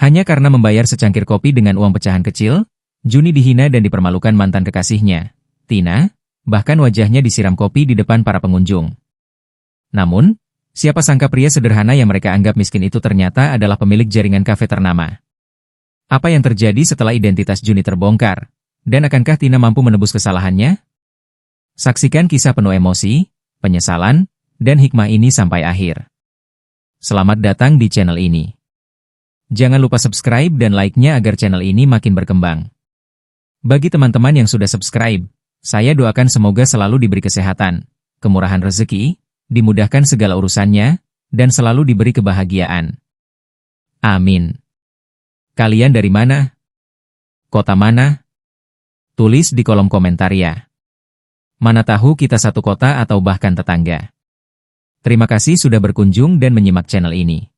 Hanya karena membayar secangkir kopi dengan uang pecahan kecil, Juni dihina dan dipermalukan mantan kekasihnya, Tina, bahkan wajahnya disiram kopi di depan para pengunjung. Namun, siapa sangka pria sederhana yang mereka anggap miskin itu ternyata adalah pemilik jaringan kafe ternama. Apa yang terjadi setelah identitas Juni terbongkar? Dan akankah Tina mampu menebus kesalahannya? Saksikan kisah penuh emosi, penyesalan, dan hikmah ini sampai akhir. Selamat datang di channel ini. Jangan lupa subscribe dan like-nya agar channel ini makin berkembang. Bagi teman-teman yang sudah subscribe, saya doakan semoga selalu diberi kesehatan, kemurahan rezeki, dimudahkan segala urusannya, dan selalu diberi kebahagiaan. Amin. Kalian dari mana? Kota mana? Tulis di kolom komentar ya. Mana tahu kita satu kota atau bahkan tetangga. Terima kasih sudah berkunjung dan menyimak channel ini.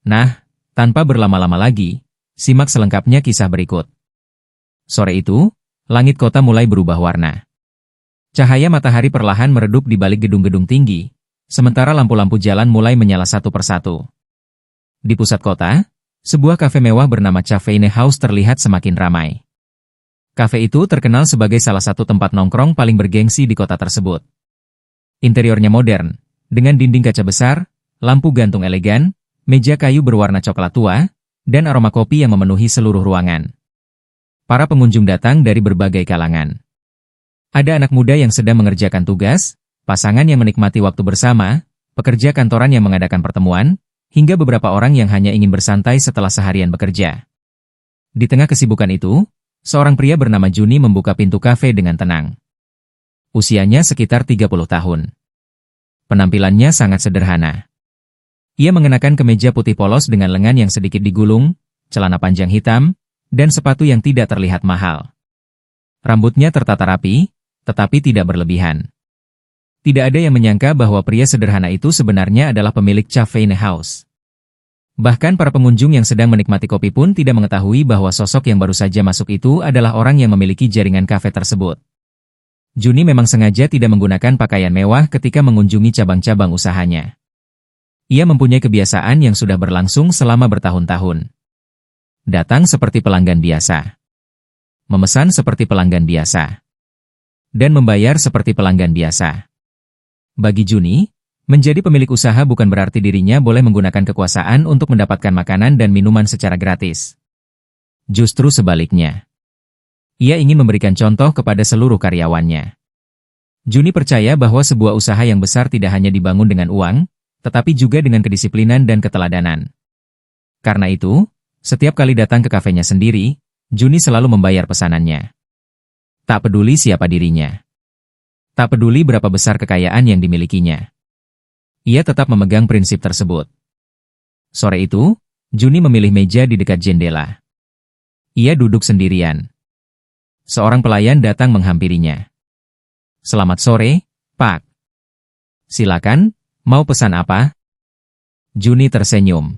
Nah, tanpa berlama-lama lagi, simak selengkapnya kisah berikut. Sore itu, langit kota mulai berubah warna. Cahaya matahari perlahan meredup di balik gedung-gedung tinggi, sementara lampu-lampu jalan mulai menyala satu persatu. Di pusat kota, sebuah kafe mewah bernama Cafeine House terlihat semakin ramai. Kafe itu terkenal sebagai salah satu tempat nongkrong paling bergengsi di kota tersebut. Interiornya modern, dengan dinding kaca besar, lampu gantung elegan, meja kayu berwarna coklat tua, dan aroma kopi yang memenuhi seluruh ruangan. Para pengunjung datang dari berbagai kalangan. Ada anak muda yang sedang mengerjakan tugas, pasangan yang menikmati waktu bersama, pekerja kantoran yang mengadakan pertemuan, hingga beberapa orang yang hanya ingin bersantai setelah seharian bekerja. Di tengah kesibukan itu, seorang pria bernama Juni membuka pintu kafe dengan tenang. Usianya sekitar 30 tahun. Penampilannya sangat sederhana. Ia mengenakan kemeja putih polos dengan lengan yang sedikit digulung, celana panjang hitam, dan sepatu yang tidak terlihat mahal. Rambutnya tertata rapi, tetapi tidak berlebihan. Tidak ada yang menyangka bahwa pria sederhana itu sebenarnya adalah pemilik Cafeine House. Bahkan para pengunjung yang sedang menikmati kopi pun tidak mengetahui bahwa sosok yang baru saja masuk itu adalah orang yang memiliki jaringan kafe tersebut. Juni memang sengaja tidak menggunakan pakaian mewah ketika mengunjungi cabang-cabang usahanya. Ia mempunyai kebiasaan yang sudah berlangsung selama bertahun-tahun. Datang seperti pelanggan biasa. Memesan seperti pelanggan biasa. Dan membayar seperti pelanggan biasa. Bagi Juni, menjadi pemilik usaha bukan berarti dirinya boleh menggunakan kekuasaan untuk mendapatkan makanan dan minuman secara gratis. Justru sebaliknya. Ia ingin memberikan contoh kepada seluruh karyawannya. Juni percaya bahwa sebuah usaha yang besar tidak hanya dibangun dengan uang, tetapi juga dengan kedisiplinan dan keteladanan. Karena itu, setiap kali datang ke kafenya sendiri, Juni selalu membayar pesanannya. Tak peduli siapa dirinya. Tak peduli berapa besar kekayaan yang dimilikinya. Ia tetap memegang prinsip tersebut. Sore itu, Juni memilih meja di dekat jendela. Ia duduk sendirian. Seorang pelayan datang menghampirinya. "Selamat sore, Pak. Silakan. Mau pesan apa?" Juni tersenyum.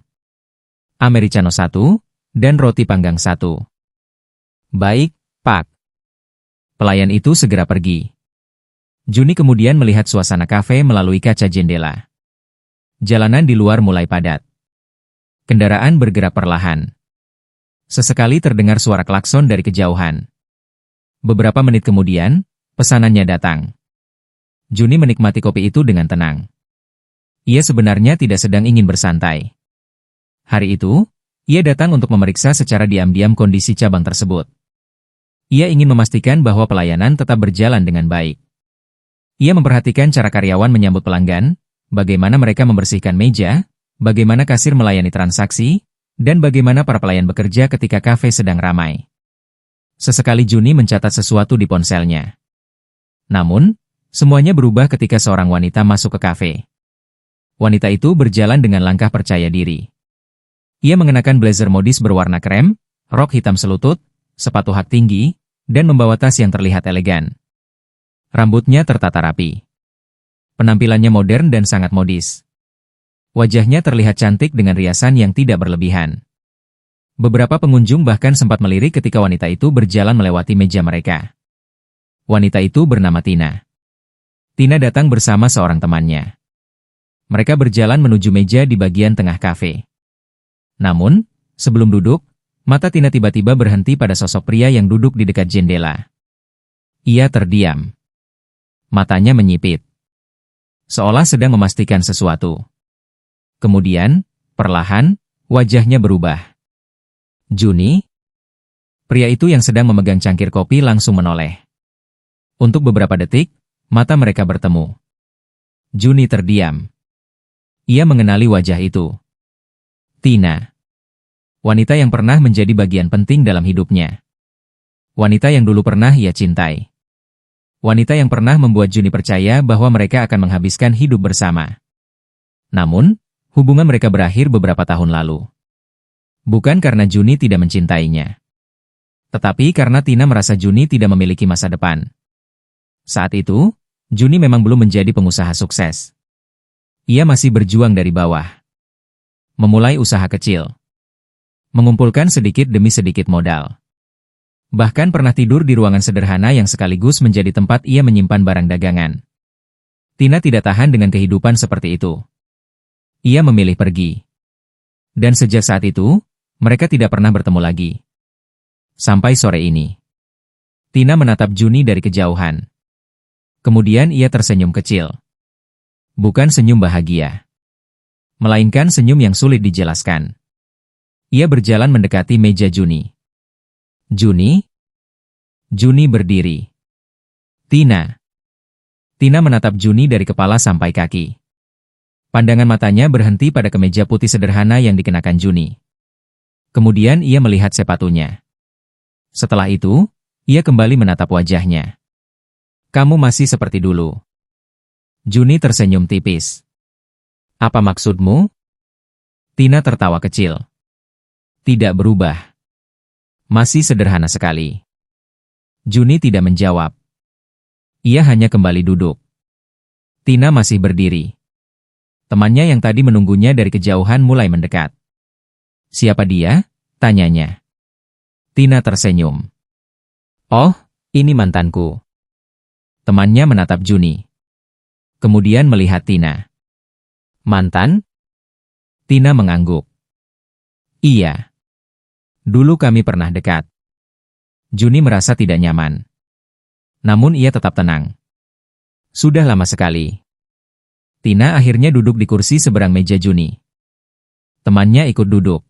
"Americano 1, dan roti panggang 1. "Baik, Pak." Pelayan itu segera pergi. Juni kemudian melihat suasana kafe melalui kaca jendela. Jalanan di luar mulai padat. Kendaraan bergerak perlahan. Sesekali terdengar suara klakson dari kejauhan. Beberapa menit kemudian, pesanannya datang. Juni menikmati kopi itu dengan tenang. Ia sebenarnya tidak sedang ingin bersantai. Hari itu, ia datang untuk memeriksa secara diam-diam kondisi cabang tersebut. Ia ingin memastikan bahwa pelayanan tetap berjalan dengan baik. Ia memperhatikan cara karyawan menyambut pelanggan, bagaimana mereka membersihkan meja, bagaimana kasir melayani transaksi, dan bagaimana para pelayan bekerja ketika kafe sedang ramai. Sesekali Juni mencatat sesuatu di ponselnya. Namun, semuanya berubah ketika seorang wanita masuk ke kafe. Wanita itu berjalan dengan langkah percaya diri. Ia mengenakan blazer modis berwarna krem, rok hitam selutut, sepatu hak tinggi, dan membawa tas yang terlihat elegan. Rambutnya tertata rapi. Penampilannya modern dan sangat modis. Wajahnya terlihat cantik dengan riasan yang tidak berlebihan. Beberapa pengunjung bahkan sempat melirik ketika wanita itu berjalan melewati meja mereka. Wanita itu bernama Tina. Tina datang bersama seorang temannya. Mereka berjalan menuju meja di bagian tengah kafe. Namun, Sebelum duduk, mata Tina tiba-tiba berhenti pada sosok pria yang duduk di dekat jendela. Ia terdiam. Matanya menyipit, seolah sedang memastikan sesuatu. Kemudian, perlahan, wajahnya berubah. Juni? Pria itu yang sedang memegang cangkir kopi langsung menoleh. Untuk beberapa detik, mata mereka bertemu. Juni terdiam. Ia mengenali wajah itu. Tina. Wanita yang pernah menjadi bagian penting dalam hidupnya. Wanita yang dulu pernah ia cintai. Wanita yang pernah membuat Juni percaya bahwa mereka akan menghabiskan hidup bersama. Namun, hubungan mereka berakhir beberapa tahun lalu. Bukan karena Juni tidak mencintainya, tetapi karena Tina merasa Juni tidak memiliki masa depan. Saat itu, Juni memang belum menjadi pengusaha sukses. Ia masih berjuang dari bawah. Memulai usaha kecil. Mengumpulkan sedikit demi sedikit modal. Bahkan pernah tidur di ruangan sederhana yang sekaligus menjadi tempat ia menyimpan barang dagangan. Tina tidak tahan dengan kehidupan seperti itu. Ia memilih pergi. Dan sejak saat itu, mereka tidak pernah bertemu lagi. Sampai sore ini. Tina menatap Juni dari kejauhan. Kemudian ia tersenyum kecil. Bukan senyum bahagia, melainkan senyum yang sulit dijelaskan. Ia berjalan mendekati meja Juni. Juni? Juni berdiri. Tina. Tina menatap Juni dari kepala sampai kaki. Pandangan matanya berhenti pada kemeja putih sederhana yang dikenakan Juni. Kemudian ia melihat sepatunya. Setelah itu, ia kembali menatap wajahnya. Kamu masih seperti dulu. Juni tersenyum tipis. Apa maksudmu? Tina tertawa kecil. Tidak berubah. Masih sederhana sekali. Juni tidak menjawab. Ia hanya kembali duduk. Tina masih berdiri. Temannya yang tadi menunggunya dari kejauhan mulai mendekat. Siapa dia? Tanyanya. Tina tersenyum. Oh, ini mantanku. Temannya menatap Juni. Kemudian melihat Tina. Mantan? Tina mengangguk. Iya. Dulu kami pernah dekat. Juni merasa tidak nyaman. Namun ia tetap tenang. Sudah lama sekali. Tina akhirnya duduk di kursi seberang meja Juni. Temannya ikut duduk.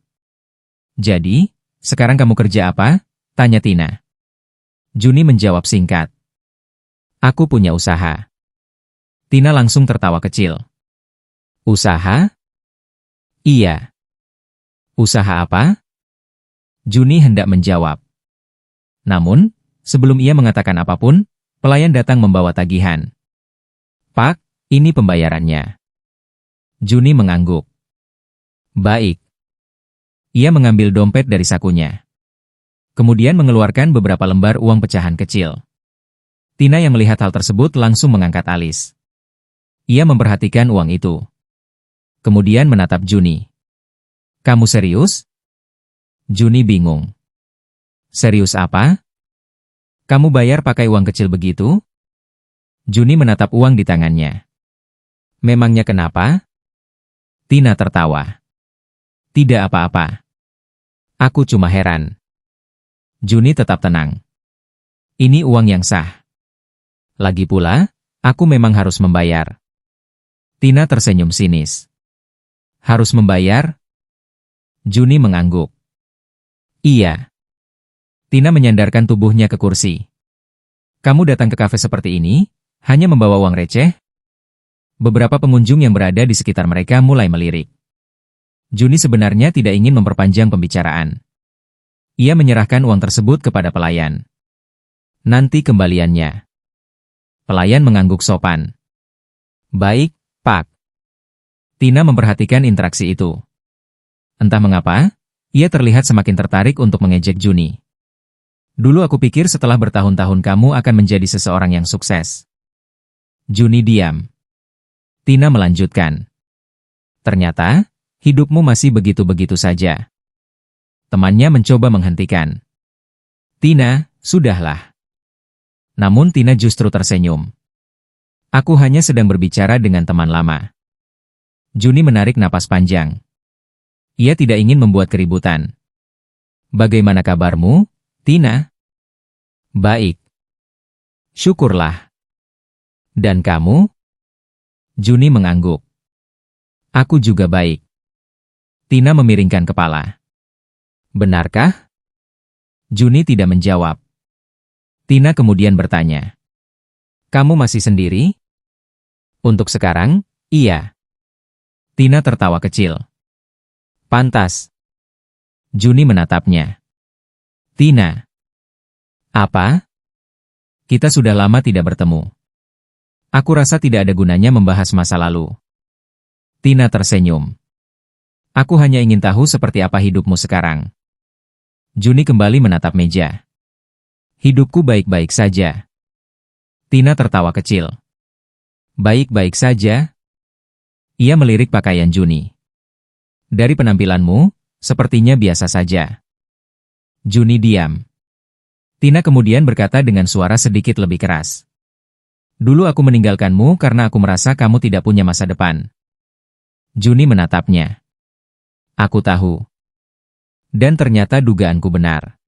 Jadi, sekarang kamu kerja apa? Tanya Tina. Juni menjawab singkat. Aku punya usaha. Tina langsung tertawa kecil. Usaha? Iya. Usaha apa? Juni hendak menjawab. Namun, sebelum ia mengatakan apapun, pelayan datang membawa tagihan. Pak, ini pembayarannya. Juni mengangguk. Baik. Ia mengambil dompet dari sakunya. Kemudian mengeluarkan beberapa lembar uang pecahan kecil. Tina yang melihat hal tersebut langsung mengangkat alis. Ia memperhatikan uang itu. Kemudian menatap Juni. Kamu serius? Juni bingung. Serius apa? Kamu bayar pakai uang kecil begitu? Juni menatap uang di tangannya. Memangnya kenapa? Tina tertawa. Tidak apa-apa. Aku cuma heran. Juni tetap tenang. Ini uang yang sah. Lagi pula, aku memang harus membayar. Tina tersenyum sinis. Harus membayar? Juni mengangguk. Iya. Tina menyandarkan tubuhnya ke kursi. Kamu datang ke kafe seperti ini, hanya membawa uang receh? Beberapa pengunjung yang berada di sekitar mereka mulai melirik. Juni sebenarnya tidak ingin memperpanjang pembicaraan. Ia menyerahkan uang tersebut kepada pelayan. Nanti kembaliannya. Pelayan mengangguk sopan. Baik, Pak. Tina memperhatikan interaksi itu. Entah mengapa, ia terlihat semakin tertarik untuk mengejek Juni. Dulu aku pikir setelah bertahun-tahun kamu akan menjadi seseorang yang sukses. Juni diam. Tina melanjutkan. Ternyata, hidupmu masih begitu-begitu saja. Temannya mencoba menghentikan. Tina, sudahlah. Namun Tina justru tersenyum. Aku hanya sedang berbicara dengan teman lama. Juni menarik napas panjang. Ia tidak ingin membuat keributan. Bagaimana kabarmu, Tina? Baik. Syukurlah. Dan kamu? Juni mengangguk. Aku juga baik. Tina memiringkan kepala. Benarkah? Juni tidak menjawab. Tina kemudian bertanya. Kamu masih sendiri? Untuk sekarang, iya. Tina tertawa kecil. Pantas. Juni menatapnya. Tina. Apa? Kita sudah lama tidak bertemu. Aku rasa tidak ada gunanya membahas masa lalu. Tina tersenyum. Aku hanya ingin tahu seperti apa hidupmu sekarang. Juni kembali menatap meja. Hidupku baik-baik saja. Tina tertawa kecil. Baik-baik saja? Ia melirik pakaian Juni. Dari penampilanmu, sepertinya biasa saja. Juni diam. Tina kemudian berkata dengan suara sedikit lebih keras. Dulu aku meninggalkanmu karena aku merasa kamu tidak punya masa depan. Juni menatapnya. Aku tahu. Dan ternyata dugaanku benar.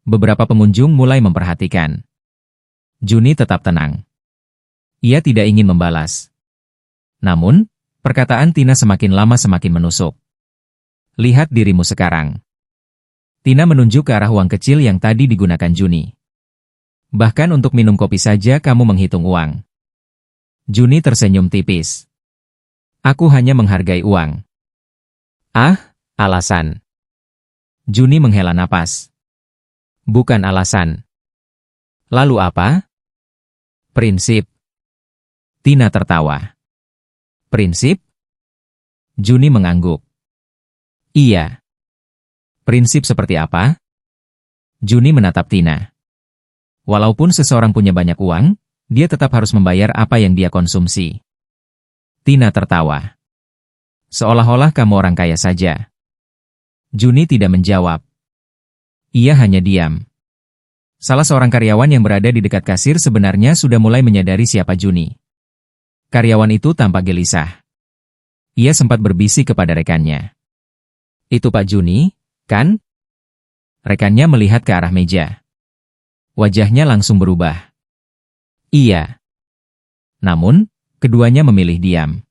Beberapa pengunjung mulai memperhatikan. Juni tetap tenang. Ia tidak ingin membalas. Namun, perkataan Tina semakin lama semakin menusuk. Lihat dirimu sekarang. Tina menunjuk ke arah uang kecil yang tadi digunakan Juni. Bahkan untuk minum kopi saja kamu menghitung uang. Juni tersenyum tipis. Aku hanya menghargai uang. Ah, alasan. Juni menghela napas. Bukan alasan. Lalu apa? Prinsip. Tina tertawa. Prinsip? Juni mengangguk. Iya. Prinsip seperti apa? Juni menatap Tina. Walaupun seseorang punya banyak uang, dia tetap harus membayar apa yang dia konsumsi. Tina tertawa. Seolah-olah kamu orang kaya saja. Juni tidak menjawab. Ia hanya diam. Salah seorang karyawan yang berada di dekat kasir sebenarnya sudah mulai menyadari siapa Juni. Karyawan itu tampak gelisah. Ia sempat berbisik kepada rekannya. Itu Pak Juni, kan? Rekannya melihat ke arah meja. Wajahnya langsung berubah. Iya. Namun, keduanya memilih diam.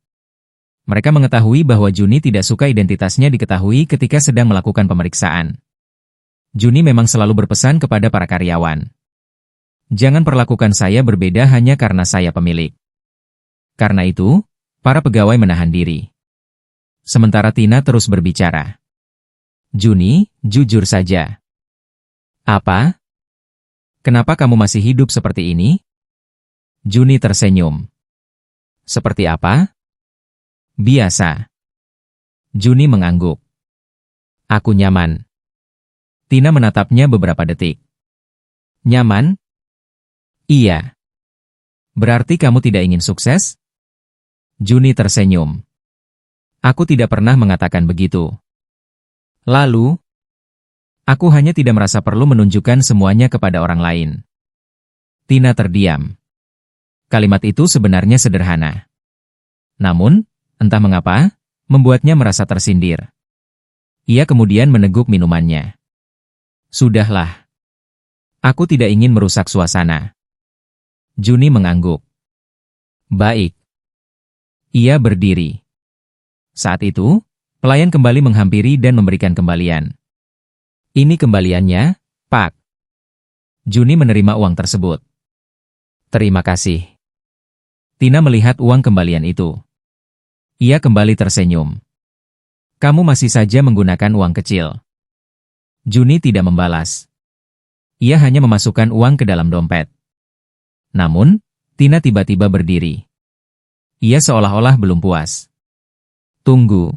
Mereka mengetahui bahwa Juni tidak suka identitasnya diketahui ketika sedang melakukan pemeriksaan. Juni memang selalu berpesan kepada para karyawan. Jangan perlakukan saya berbeda hanya karena saya pemilik. Karena itu, para pegawai menahan diri. Sementara Tina terus berbicara. Juni, jujur saja. Apa? Kenapa kamu masih hidup seperti ini? Juni tersenyum. Seperti apa? Biasa. Juni mengangguk. Aku nyaman. Tina menatapnya beberapa detik. Nyaman? Iya. Berarti kamu tidak ingin sukses? Juni tersenyum. Aku tidak pernah mengatakan begitu. Lalu, aku hanya tidak merasa perlu menunjukkan semuanya kepada orang lain. Tina terdiam. Kalimat itu sebenarnya sederhana. Namun, entah mengapa, membuatnya merasa tersindir. Ia kemudian meneguk minumannya. Sudahlah. Aku tidak ingin merusak suasana. Juni mengangguk. Baik. Ia berdiri. Saat itu, pelayan kembali menghampiri dan memberikan kembalian. Ini kembaliannya, Pak. Juni menerima uang tersebut. Terima kasih. Tina melihat uang kembalian itu. Ia kembali tersenyum. Kamu masih saja menggunakan uang kecil. Juni tidak membalas. Ia hanya memasukkan uang ke dalam dompet. Namun, Tina tiba-tiba berdiri. Ia seolah-olah belum puas. Tunggu.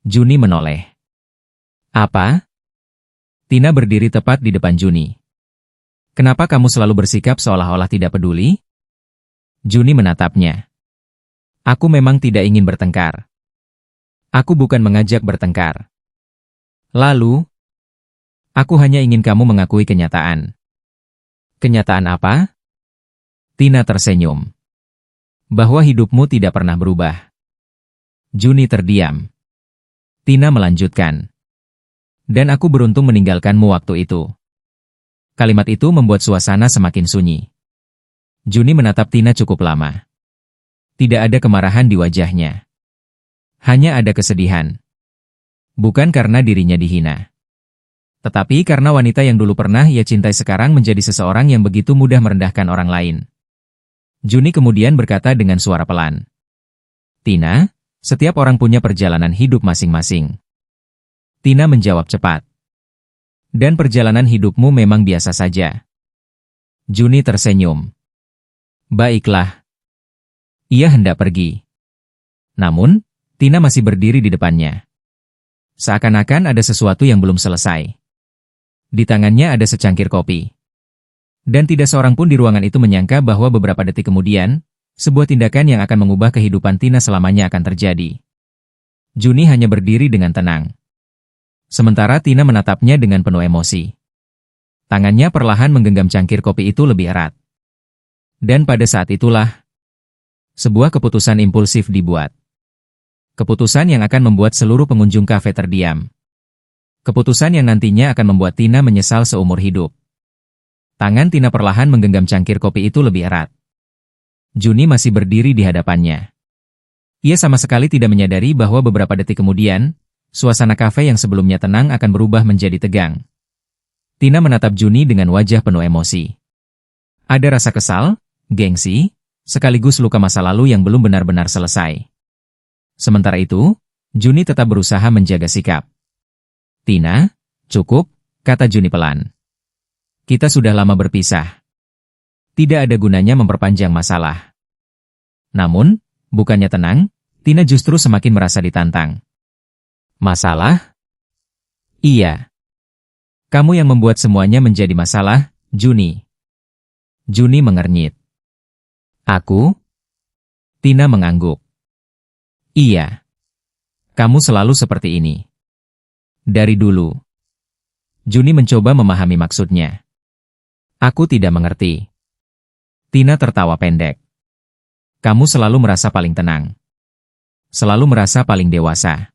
Juni menoleh. Apa? Tina berdiri tepat di depan Juni. Kenapa kamu selalu bersikap seolah-olah tidak peduli? Juni menatapnya. Aku memang tidak ingin bertengkar. Aku bukan mengajak bertengkar. Lalu, aku hanya ingin kamu mengakui kenyataan. Kenyataan apa? Tina tersenyum. Bahwa hidupmu tidak pernah berubah. Juni terdiam. Tina melanjutkan. Dan aku beruntung meninggalkanmu waktu itu. Kalimat itu membuat suasana semakin sunyi. Juni menatap Tina cukup lama. Tidak ada kemarahan di wajahnya. Hanya ada kesedihan. Bukan karena dirinya dihina. Tetapi karena wanita yang dulu pernah ia cintai sekarang menjadi seseorang yang begitu mudah merendahkan orang lain. Juni kemudian berkata dengan suara pelan. Tina, setiap orang punya perjalanan hidup masing-masing. Tina menjawab cepat. Dan perjalanan hidupmu memang biasa saja. Juni tersenyum. Baiklah. Ia hendak pergi. Namun, Tina masih berdiri di depannya. Seakan-akan ada sesuatu yang belum selesai. Di tangannya ada secangkir kopi. Dan tidak seorang pun di ruangan itu menyangka bahwa beberapa detik kemudian, sebuah tindakan yang akan mengubah kehidupan Tina selamanya akan terjadi. Juni hanya berdiri dengan tenang. Sementara Tina menatapnya dengan penuh emosi. Tangannya perlahan menggenggam cangkir kopi itu lebih erat. Dan pada saat itulah, sebuah keputusan impulsif dibuat. Keputusan yang akan membuat seluruh pengunjung kafe terdiam. Keputusan yang nantinya akan membuat Tina menyesal seumur hidup. Tangan Tina perlahan menggenggam cangkir kopi itu lebih erat. Juni masih berdiri di hadapannya. Ia sama sekali tidak menyadari bahwa beberapa detik kemudian, suasana kafe yang sebelumnya tenang akan berubah menjadi tegang. Tina menatap Juni dengan wajah penuh emosi. Ada rasa kesal, gengsi, sekaligus luka masa lalu yang belum benar-benar selesai. Sementara itu, Juni tetap berusaha menjaga sikap. Tina, cukup, kata Juni pelan. Kita sudah lama berpisah. Tidak ada gunanya memperpanjang masalah. Namun, bukannya tenang, Tina justru semakin merasa ditantang. Masalah? Iya. Kamu yang membuat semuanya menjadi masalah, Juni. Juni mengernyit. Aku? Tina mengangguk. Iya. Kamu selalu seperti ini. Dari dulu. Juni mencoba memahami maksudnya. Aku tidak mengerti. Tina tertawa pendek. Kamu selalu merasa paling tenang. Selalu merasa paling dewasa.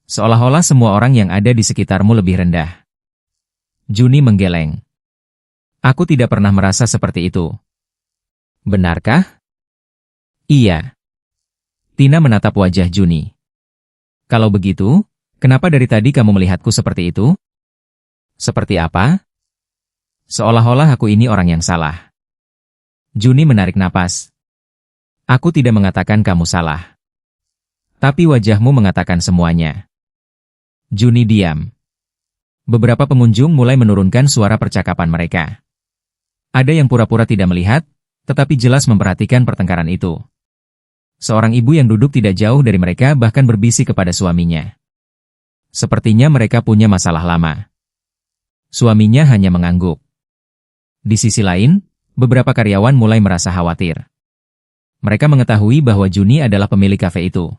Seolah-olah semua orang yang ada di sekitarmu lebih rendah. Juni menggeleng. Aku tidak pernah merasa seperti itu. Benarkah? Iya. Tina menatap wajah Juni. Kalau begitu, kenapa dari tadi kamu melihatku seperti itu? Seperti apa? Seolah-olah aku ini orang yang salah. Juni menarik napas. Aku tidak mengatakan kamu salah. Tapi wajahmu mengatakan semuanya. Juni diam. Beberapa pengunjung mulai menurunkan suara percakapan mereka. Ada yang pura-pura tidak melihat, tetapi jelas memperhatikan pertengkaran itu. Seorang ibu yang duduk tidak jauh dari mereka bahkan berbisik kepada suaminya. Sepertinya mereka punya masalah lama. Suaminya hanya mengangguk. Di sisi lain, beberapa karyawan mulai merasa khawatir. Mereka mengetahui bahwa Juni adalah pemilik kafe itu.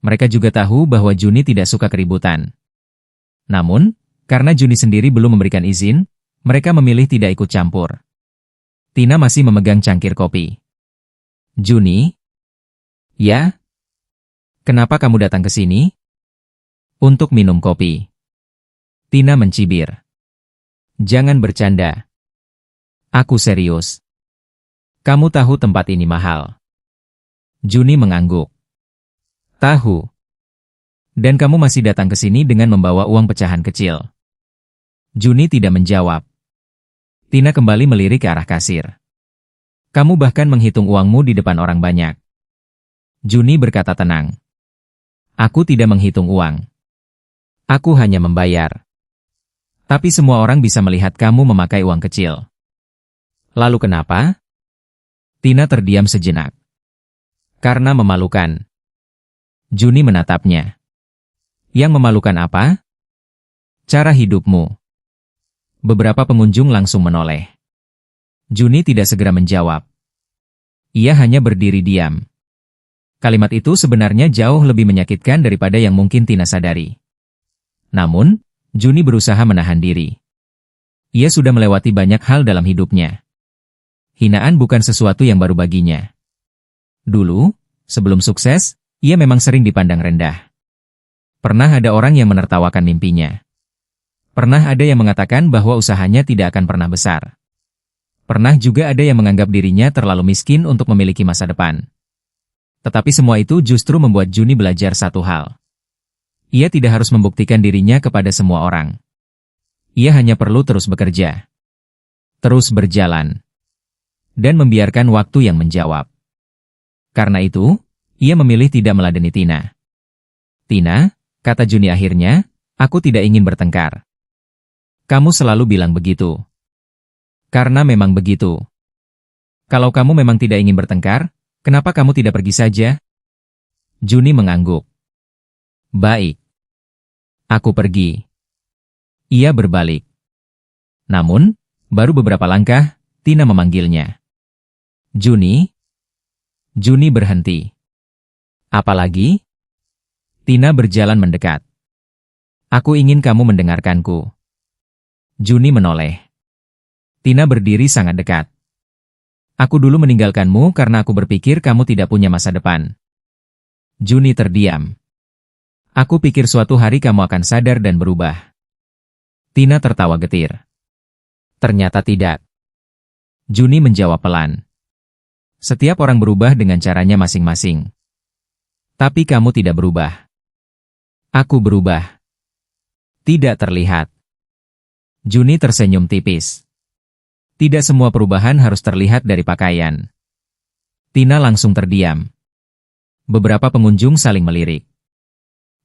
Mereka juga tahu bahwa Juni tidak suka keributan. Namun, karena Juni sendiri belum memberikan izin, mereka memilih tidak ikut campur. Tina masih memegang cangkir kopi. Juni? Ya? Kenapa kamu datang ke sini? Untuk minum kopi. Tina mencibir. Jangan bercanda. Aku serius. Kamu tahu tempat ini mahal. Juni mengangguk. Tahu. Dan kamu masih datang ke sini dengan membawa uang pecahan kecil. Juni tidak menjawab. Tina kembali melirik ke arah kasir. Kamu bahkan menghitung uangmu di depan orang banyak. Juni berkata tenang. Aku tidak menghitung uang. Aku hanya membayar. Tapi semua orang bisa melihat kamu memakai uang kecil. Lalu kenapa? Tina terdiam sejenak. Karena memalukan. Juni menatapnya. Yang memalukan apa? Cara hidupmu. Beberapa pengunjung langsung menoleh. Juni tidak segera menjawab. Ia hanya berdiri diam. Kalimat itu sebenarnya jauh lebih menyakitkan daripada yang mungkin Tina sadari. Namun, Juni berusaha menahan diri. Ia sudah melewati banyak hal dalam hidupnya. Hinaan bukan sesuatu yang baru baginya. Dulu, sebelum sukses, ia memang sering dipandang rendah. Pernah ada orang yang menertawakan mimpinya. Pernah ada yang mengatakan bahwa usahanya tidak akan pernah besar. Pernah juga ada yang menganggap dirinya terlalu miskin untuk memiliki masa depan. Tetapi semua itu justru membuat Juni belajar satu hal. Ia tidak harus membuktikan dirinya kepada semua orang. Ia hanya perlu terus bekerja, terus berjalan, dan membiarkan waktu yang menjawab. Karena itu, ia memilih tidak meladeni Tina. Tina, kata Juni akhirnya, aku tidak ingin bertengkar. Kamu selalu bilang begitu. Karena memang begitu. Kalau kamu memang tidak ingin bertengkar, kenapa kamu tidak pergi saja? Juni mengangguk. Baik. Aku pergi. Ia berbalik. Namun, baru beberapa langkah, Tina memanggilnya. Juni? Juni berhenti. Apalagi? Tina berjalan mendekat. Aku ingin kamu mendengarkanku. Juni menoleh. Tina berdiri sangat dekat. Aku dulu meninggalkanmu karena aku berpikir kamu tidak punya masa depan. Juni terdiam. Aku pikir suatu hari kamu akan sadar dan berubah. Tina tertawa getir. Ternyata tidak. Juni menjawab pelan. Setiap orang berubah dengan caranya masing-masing. Tapi kamu tidak berubah. Aku berubah. Tidak terlihat. Juni tersenyum tipis. Tidak semua perubahan harus terlihat dari pakaian. Tina langsung terdiam. Beberapa pengunjung saling melirik.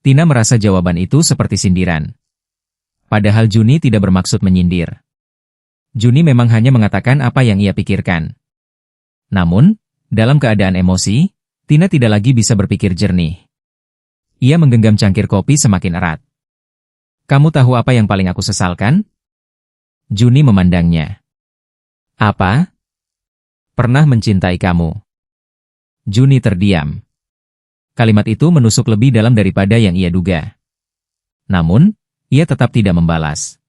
Tina merasa jawaban itu seperti sindiran. Padahal Juni tidak bermaksud menyindir. Juni memang hanya mengatakan apa yang ia pikirkan. Namun, dalam keadaan emosi, Tina tidak lagi bisa berpikir jernih. Ia menggenggam cangkir kopi semakin erat. Kamu tahu apa yang paling aku sesalkan? Juni memandangnya. Apa? Pernah mencintai kamu. Juni terdiam. Kalimat itu menusuk lebih dalam daripada yang ia duga. Namun, ia tetap tidak membalas.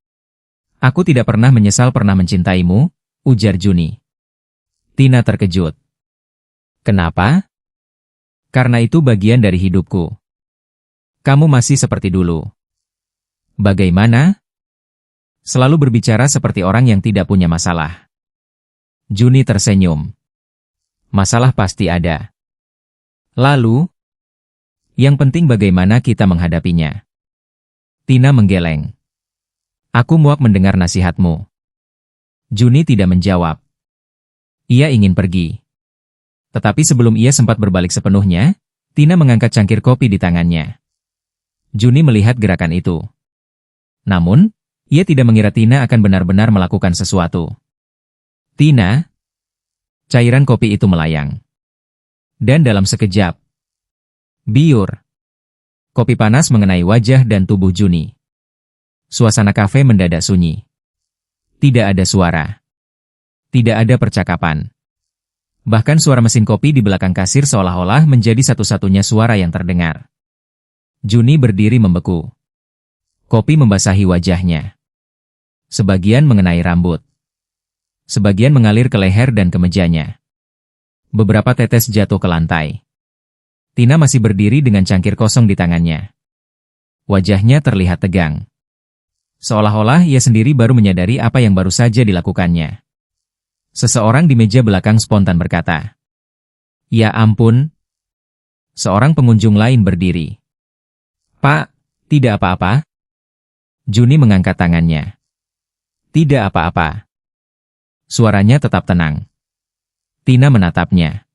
Aku tidak pernah menyesal pernah mencintaimu, ujar Juni. Tina terkejut. Kenapa? Karena itu bagian dari hidupku. Kamu masih seperti dulu. Bagaimana? Selalu berbicara seperti orang yang tidak punya masalah. Juni tersenyum. Masalah pasti ada. Lalu, yang penting bagaimana kita menghadapinya. Tina menggeleng. Aku muak mendengar nasihatmu. Juni tidak menjawab. Ia ingin pergi. Tetapi sebelum ia sempat berbalik sepenuhnya, Tina mengangkat cangkir kopi di tangannya. Juni melihat gerakan itu. Namun, ia tidak mengira Tina akan benar-benar melakukan sesuatu. Tina, cairan kopi itu melayang. Dan dalam sekejap, biur. Kopi panas mengenai wajah dan tubuh Juni. Suasana kafe mendadak sunyi. Tidak ada suara. Tidak ada percakapan. Bahkan suara mesin kopi di belakang kasir seolah-olah menjadi satu-satunya suara yang terdengar. Juni berdiri membeku. Kopi membasahi wajahnya. Sebagian mengenai rambut. Sebagian mengalir ke leher dan kemejanya. Beberapa tetes jatuh ke lantai. Tina masih berdiri dengan cangkir kosong di tangannya. Wajahnya terlihat tegang. Seolah-olah ia sendiri baru menyadari apa yang baru saja dilakukannya. Seseorang di meja belakang spontan berkata, "Ya ampun." Seorang pengunjung lain berdiri. "Pak, tidak apa-apa?" Juni mengangkat tangannya. "Tidak apa-apa." Suaranya tetap tenang. Tina menatapnya.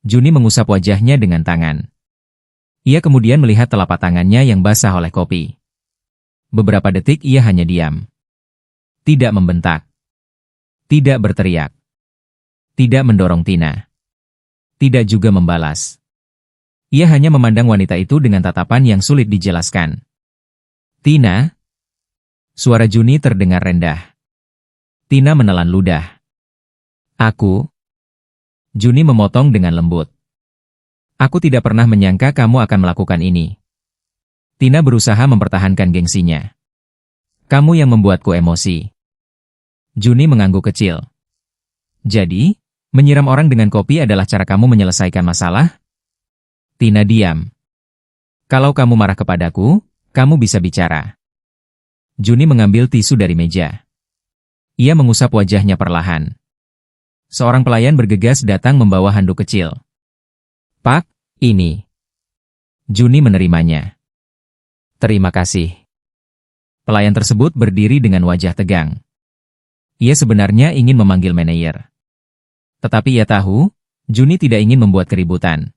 Juni mengusap wajahnya dengan tangan. Ia kemudian melihat telapak tangannya yang basah oleh kopi. Beberapa detik ia hanya diam. Tidak membentak. Tidak berteriak. Tidak mendorong Tina. Tidak juga membalas. Ia hanya memandang wanita itu dengan tatapan yang sulit dijelaskan. "Tina?" Suara Juni terdengar rendah. Tina menelan ludah. "Aku?" Juni memotong dengan lembut. "Aku tidak pernah menyangka kamu akan melakukan ini." Tina berusaha mempertahankan gengsinya. "Kamu yang membuatku emosi." Juni mengangguk kecil. "Jadi, menyiram orang dengan kopi adalah cara kamu menyelesaikan masalah?" Tina diam. "Kalau kamu marah kepadaku, kamu bisa bicara." Juni mengambil tisu dari meja. Ia mengusap wajahnya perlahan. Seorang pelayan bergegas datang membawa handuk kecil. "Pak, ini." Juni menerimanya. "Terima kasih." Pelayan tersebut berdiri dengan wajah tegang. Ia sebenarnya ingin memanggil manajer. Tetapi ia tahu, Juni tidak ingin membuat keributan.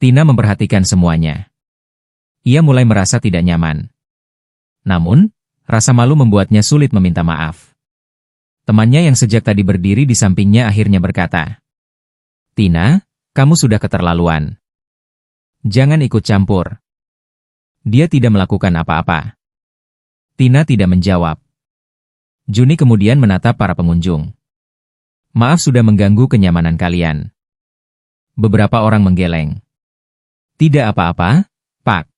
Tina memperhatikan semuanya. Ia mulai merasa tidak nyaman. Namun, rasa malu membuatnya sulit meminta maaf. Temannya yang sejak tadi berdiri di sampingnya akhirnya berkata, "Tina, kamu sudah keterlaluan. Jangan ikut campur." Dia tidak melakukan apa-apa. Tina tidak menjawab. Juni kemudian menatap para pengunjung. "Maaf sudah mengganggu kenyamanan kalian." Beberapa orang menggeleng. "Tidak apa-apa, Pak."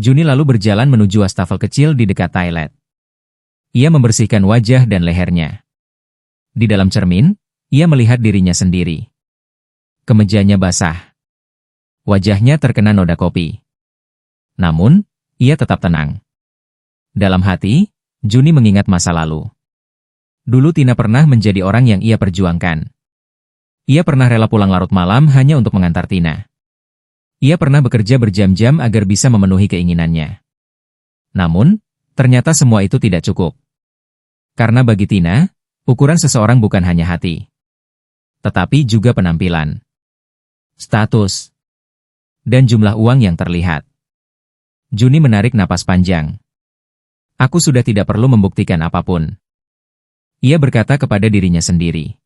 Juni lalu berjalan menuju wastafel kecil di dekat toilet. Ia membersihkan wajah dan lehernya. Di dalam cermin, ia melihat dirinya sendiri. Kemejanya basah. Wajahnya terkena noda kopi. Namun, ia tetap tenang. Dalam hati, Juni mengingat masa lalu. Dulu Tina pernah menjadi orang yang ia perjuangkan. Ia pernah rela pulang larut malam hanya untuk mengantar Tina. Ia pernah bekerja berjam-jam agar bisa memenuhi keinginannya. Namun, ternyata semua itu tidak cukup. Karena bagi Tina, ukuran seseorang bukan hanya hati, tetapi juga penampilan, status, dan jumlah uang yang terlihat. Juni menarik napas panjang. "Aku sudah tidak perlu membuktikan apapun." Ia berkata kepada dirinya sendiri.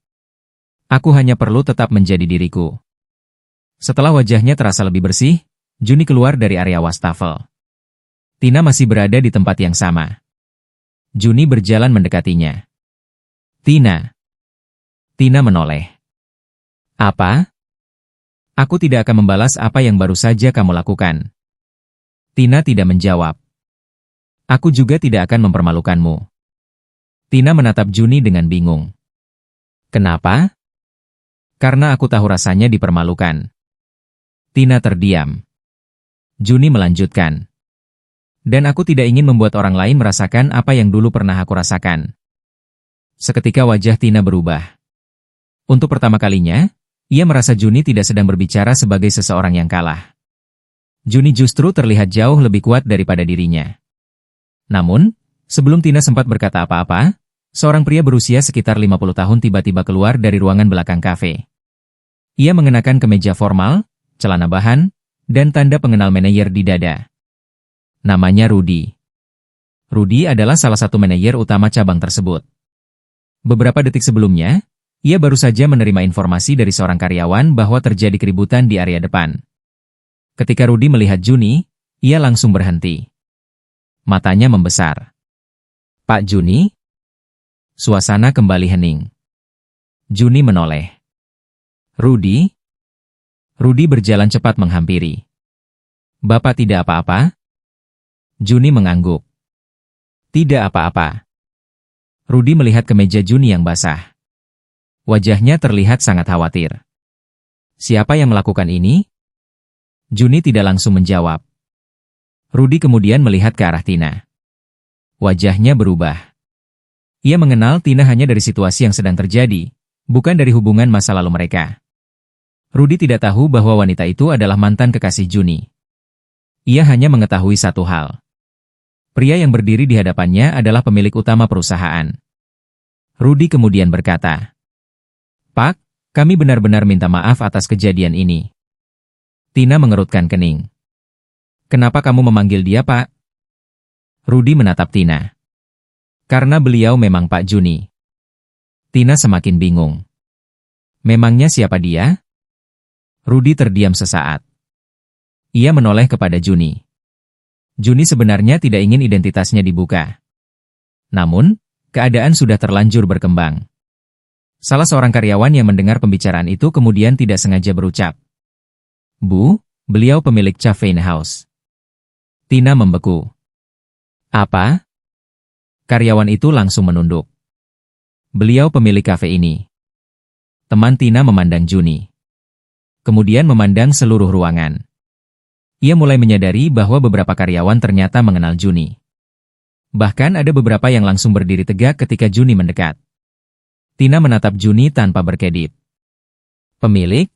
"Aku hanya perlu tetap menjadi diriku." Setelah wajahnya terasa lebih bersih, Juni keluar dari area wastafel. Tina masih berada di tempat yang sama. Juni berjalan mendekatinya. "Tina." Tina menoleh. "Apa?" "Aku tidak akan membalas apa yang baru saja kamu lakukan." Tina tidak menjawab. "Aku juga tidak akan mempermalukanmu." Tina menatap Juni dengan bingung. "Kenapa?" "Karena aku tahu rasanya dipermalukan." Tina terdiam. Juni melanjutkan. "Dan aku tidak ingin membuat orang lain merasakan apa yang dulu pernah aku rasakan." Seketika wajah Tina berubah. Untuk pertama kalinya, ia merasa Juni tidak sedang berbicara sebagai seseorang yang kalah. Juni justru terlihat jauh lebih kuat daripada dirinya. Namun, sebelum Tina sempat berkata apa-apa, seorang pria berusia sekitar 50 tahun tiba-tiba keluar dari ruangan belakang kafe. Ia mengenakan kemeja formal, celana bahan, dan tanda pengenal manajer di dada. Namanya Rudy. Rudy adalah salah satu manajer utama cabang tersebut. Beberapa detik sebelumnya, ia baru saja menerima informasi dari seorang karyawan bahwa terjadi keributan di area depan. Ketika Rudy melihat Juni, ia langsung berhenti. Matanya membesar. "Pak Juni?" Suasana kembali hening. Juni menoleh. "Rudy?" Rudy berjalan cepat menghampiri. "Bapak tidak apa-apa?" Juni mengangguk. "Tidak apa-apa." Rudy melihat kemeja Juni yang basah. Wajahnya terlihat sangat khawatir. "Siapa yang melakukan ini?" Juni tidak langsung menjawab. Rudy kemudian melihat ke arah Tina. Wajahnya berubah. Ia mengenal Tina hanya dari situasi yang sedang terjadi, bukan dari hubungan masa lalu mereka. Rudy tidak tahu bahwa wanita itu adalah mantan kekasih Juni. Ia hanya mengetahui satu hal. Pria yang berdiri di hadapannya adalah pemilik utama perusahaan. Rudy kemudian berkata, "Pak, kami benar-benar minta maaf atas kejadian ini." Tina mengerutkan kening. "Kenapa kamu memanggil dia, Pak?" Rudy menatap Tina. "Karena beliau memang Pak Juni." Tina semakin bingung. Memangnya siapa dia? Rudy terdiam sesaat. Ia menoleh kepada Juni. Juni sebenarnya tidak ingin identitasnya dibuka. Namun, keadaan sudah terlanjur berkembang. Salah seorang karyawan yang mendengar pembicaraan itu kemudian tidak sengaja berucap, "Bu, beliau pemilik Cafe House." Tina membeku. "Apa?" Karyawan itu langsung menunduk. "Beliau pemilik kafe ini." Teman Tina memandang Juni. Kemudian memandang seluruh ruangan. Ia mulai menyadari bahwa beberapa karyawan ternyata mengenal Juni. Bahkan ada beberapa yang langsung berdiri tegak ketika Juni mendekat. Tina menatap Juni tanpa berkedip. Pemilik?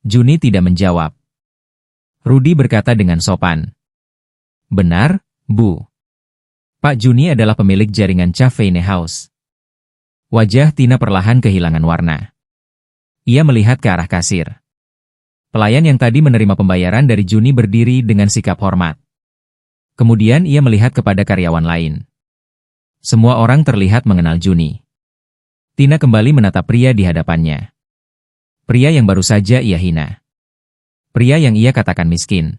Juni tidak menjawab. Rudy berkata dengan sopan. Benar, Bu. Pak Juni adalah pemilik jaringan Cafe House. Wajah Tina perlahan kehilangan warna. Ia melihat ke arah kasir. Pelayan yang tadi menerima pembayaran dari Juni berdiri dengan sikap hormat. Kemudian ia melihat kepada karyawan lain. Semua orang terlihat mengenal Juni. Tina kembali menatap pria di hadapannya. Pria yang baru saja ia hina. Pria yang ia katakan miskin.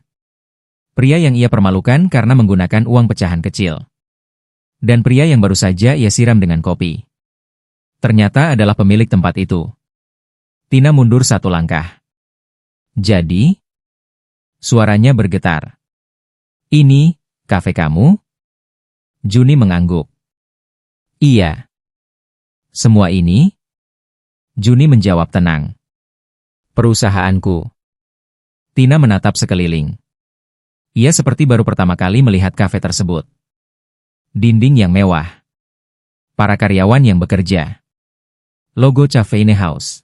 Pria yang ia permalukan karena menggunakan uang pecahan kecil. Dan pria yang baru saja ia siram dengan kopi. Ternyata adalah pemilik tempat itu. Tina mundur satu langkah. Jadi? Suaranya bergetar. Ini, kafe kamu? Juni mengangguk. Iya. Semua ini? Juni menjawab tenang. Perusahaanku. Tina menatap sekeliling. Ia seperti baru pertama kali melihat kafe tersebut. Dinding yang mewah. Para karyawan yang bekerja. Logo Cafe House.